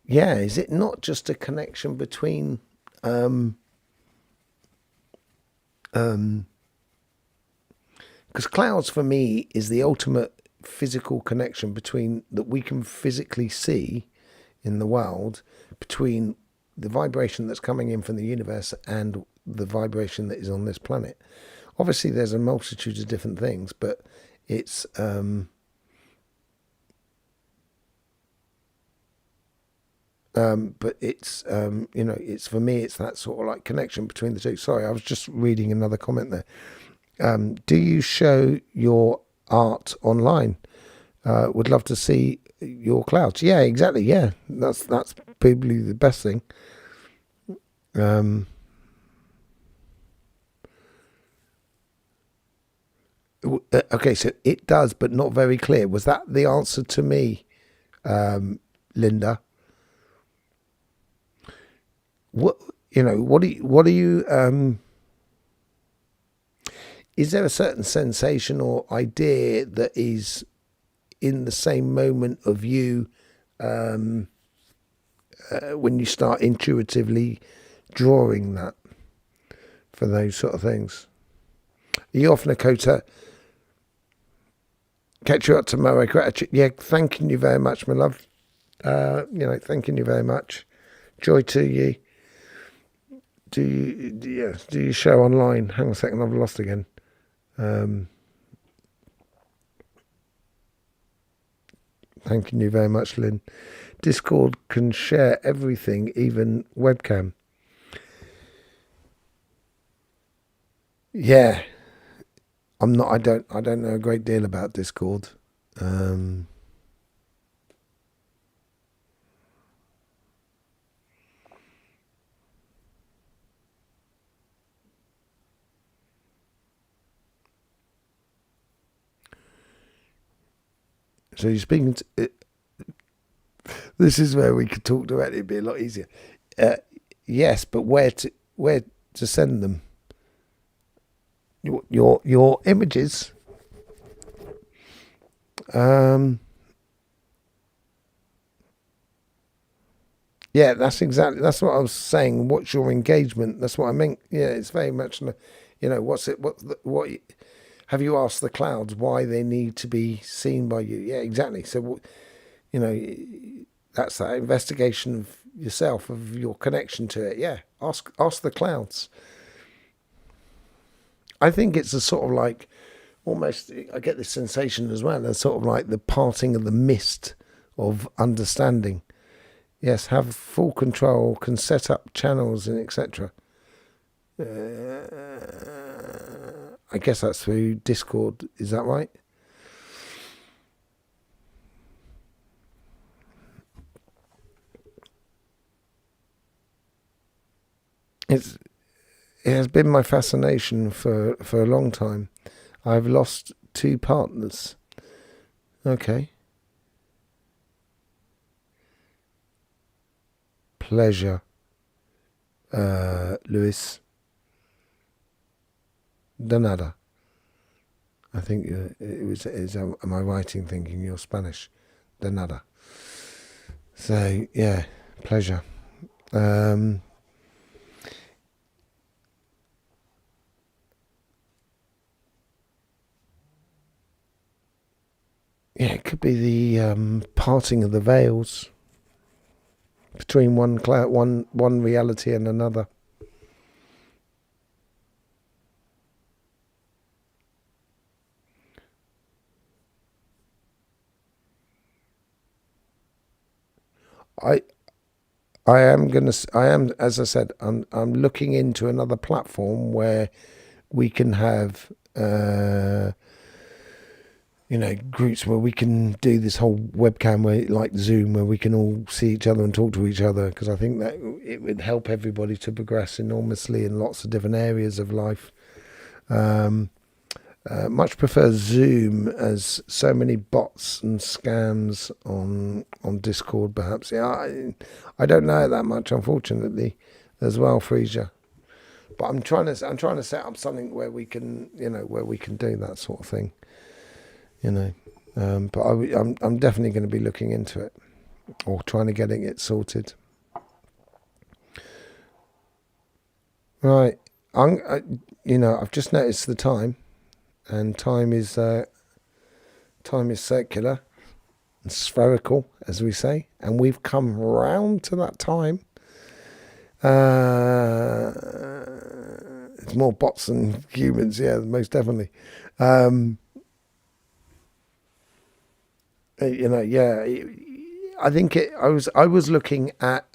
Yeah, is it not just a connection between because clouds for me is the ultimate physical connection between that we can physically see in the world, between the vibration that's coming in from the universe and the vibration that is on this planet. Obviously there's a multitude of different things, but it's it's, for me, it's that sort of like connection between the two. Sorry, I was just reading another comment there. Do you show your art online? Would love to see your clouds. Yeah, exactly. Yeah, that's probably the best thing. Okay, so it does, but not very clear. Was that the answer to me, Linda? What do you is there a certain sensation or idea that is in the same moment of you when you start intuitively drawing that for those sort of things? Are you off, Nakota? Catch you up tomorrow. Gratitude. Yeah, thanking you very much, my love. Thanking you very much. Joy to you. Do you show online? Hang on a second, I've lost again. Thanking you very much, Lynn. Discord can share everything, even webcam. Yeah, I'm not. I don't know a great deal about Discord. So you're speaking to. This is where we could talk directly. It'd be a lot easier. Yes, but where to send them? Your images. Yeah, that's what I was saying. What's your engagement? That's what I meant. Yeah, it's very much, what's it? What? Have you asked the clouds why they need to be seen by you? Yeah, exactly. So, that's that investigation of yourself, of your connection to it. Yeah, ask the clouds. I think it's a sort of like, almost, I get this sensation as well, as sort of like the parting of the mist of understanding. Yes, have full control, can set up channels and etc. I guess that's through Discord. Is that right? has been my fascination for a long time. I've lost 2 partners. Okay. Pleasure, Luis. De nada. I think am I right in thinking you're Spanish? De nada. So, yeah, pleasure. Yeah, it could be the parting of the veils between one reality and another. I am, as I said, I'm looking into another platform where we can have groups where we can do this whole webcam, where, like Zoom, where we can all see each other and talk to each other, because I think that it would help everybody to progress enormously in lots of different areas of life. Much prefer Zoom, as so many bots and scams on Discord, perhaps. Yeah, I don't know that much, unfortunately, as well, Frisia. But I'm trying to set up something where we can, where we can do that sort of thing. But I'm definitely going to be looking into it, or trying to getting it sorted. Right, I've just noticed the time, and time is circular and spherical, as we say, and we've come round to that time. It's more bots than humans, yeah, most definitely. Yeah, I think I was looking at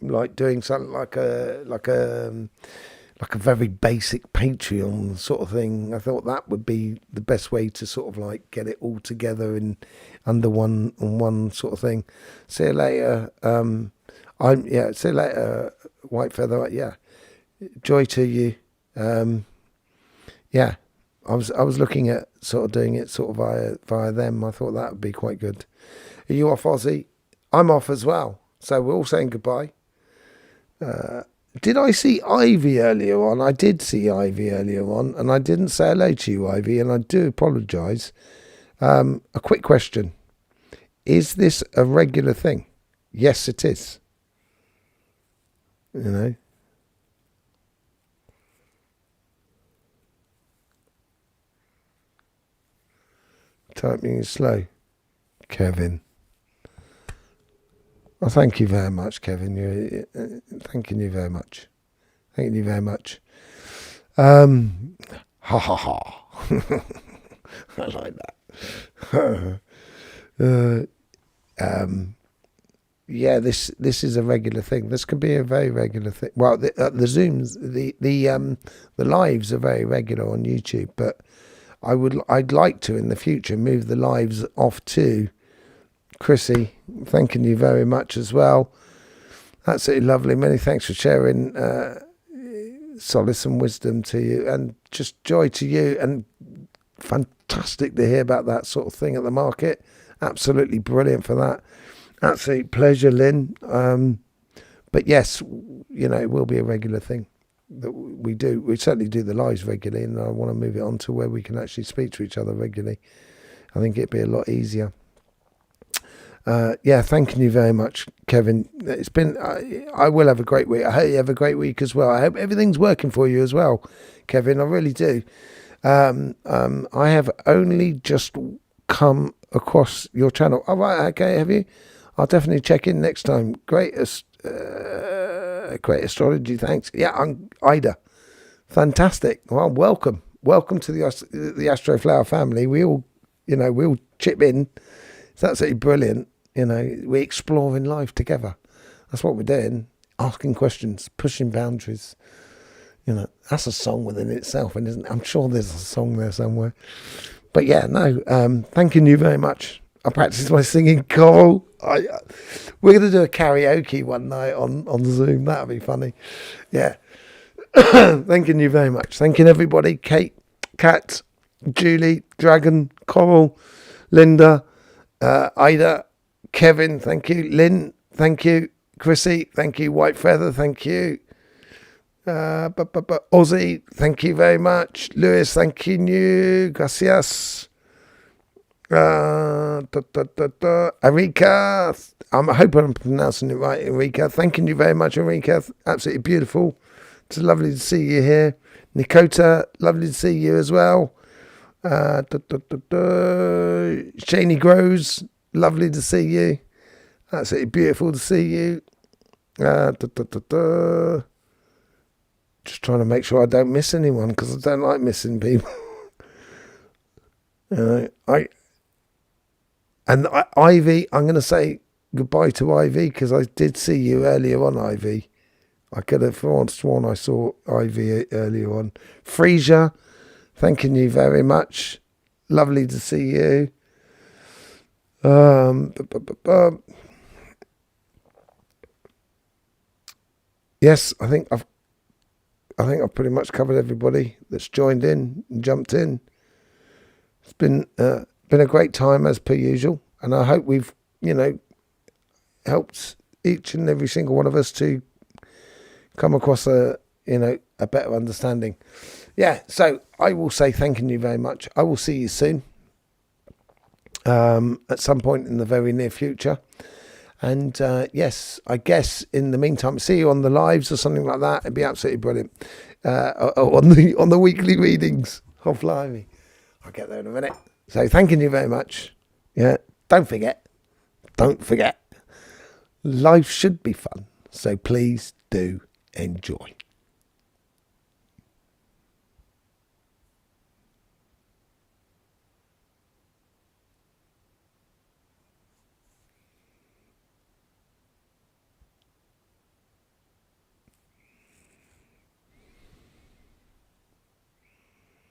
like doing something like a very basic Patreon sort of thing. I thought that would be the best way to sort of like get it all together in under one sort of thing. See you later. See you later, White Feather. Yeah, joy to you. Yeah. I was looking at sort of doing it sort of via them. I thought that would be quite good. Are you off, Ozzy? I'm off as well. So we're all saying goodbye. Did I see Ivy earlier on? I did see Ivy earlier on, and I didn't say hello to you, Ivy, and I do apologise. A quick question. Is this a regular thing? Yes, it is. Typing is slow. Kevin. Well, thank you very much, Kevin. Thanking you very much. Thank you very much. Ha ha ha. I like that. Yeah, this is a regular thing. This could be a very regular thing. Well, the Zooms, the lives are very regular on YouTube, but I'd like to in the future move the lives off to Chrissy. Thanking you very much as well. Absolutely lovely. Many thanks for sharing solace and wisdom to you, and just joy to you, and fantastic to hear about that sort of thing at the market. Absolutely brilliant for that. Absolute pleasure, Lynn. But yes, it will be a regular thing that we do. We certainly do the lives regularly, and I want to move it on to where we can actually speak to each other regularly. I think it'd be a lot easier. Yeah, thanking you very much, Kevin. It's been. I will have a great week. I hope you have a great week as well. I hope everything's working for you as well, Kevin. I really do. I have only just come across your channel. Oh, right, okay, have you? I'll definitely check in next time. Great astrology, thanks. Yeah, I'm Ida. Fantastic. Well, welcome to the Astroflower family. We all chip in. It's absolutely brilliant. We're exploring life together. That's what we're doing. Asking questions, pushing boundaries. That's a song within itself, and I'm sure there's a song there somewhere. But yeah, no, thanking you very much. I practiced my singing choral. We're going to do a karaoke one night on Zoom. That'll be funny. Yeah. Thanking you very much. Thanking everybody. Kate, Kat, Julie, Dragon, Coral, Linda, Ida, Kevin, thank you. Lynn, thank you. Chrissy, thank you. White Feather, thank you. Ozzy, thank you very much. Lewis, thank you. Gracias. Erika, I hope I'm pronouncing it right, Erika. Thanking you very much, Erika. Absolutely beautiful. It's lovely to see you here. Nikota, lovely to see you as well. Shaney Grows, lovely to see you. Absolutely beautiful to see you. Just trying to make sure I don't miss anyone, because I don't like missing people. Ivy, I'm going to say goodbye to Ivy, because I did see you earlier on, Ivy. I could have sworn I saw Ivy earlier on. Frisia, thanking you very much. Lovely to see you. Yes, I think I've pretty much covered everybody that's joined in and jumped in. It's been a great time as per usual, and I hope we've helped each and every single one of us to come across a better understanding. Yeah, so I will say thanking you very much. I will see you soon, at some point in the very near future. And yes, I guess in the meantime, see you on the lives or something like that. It'd be absolutely brilliant. On the weekly readings of Lively. I'll get there in a minute. So thanking you very much. Yeah, don't forget. Life should be fun. So please do enjoy.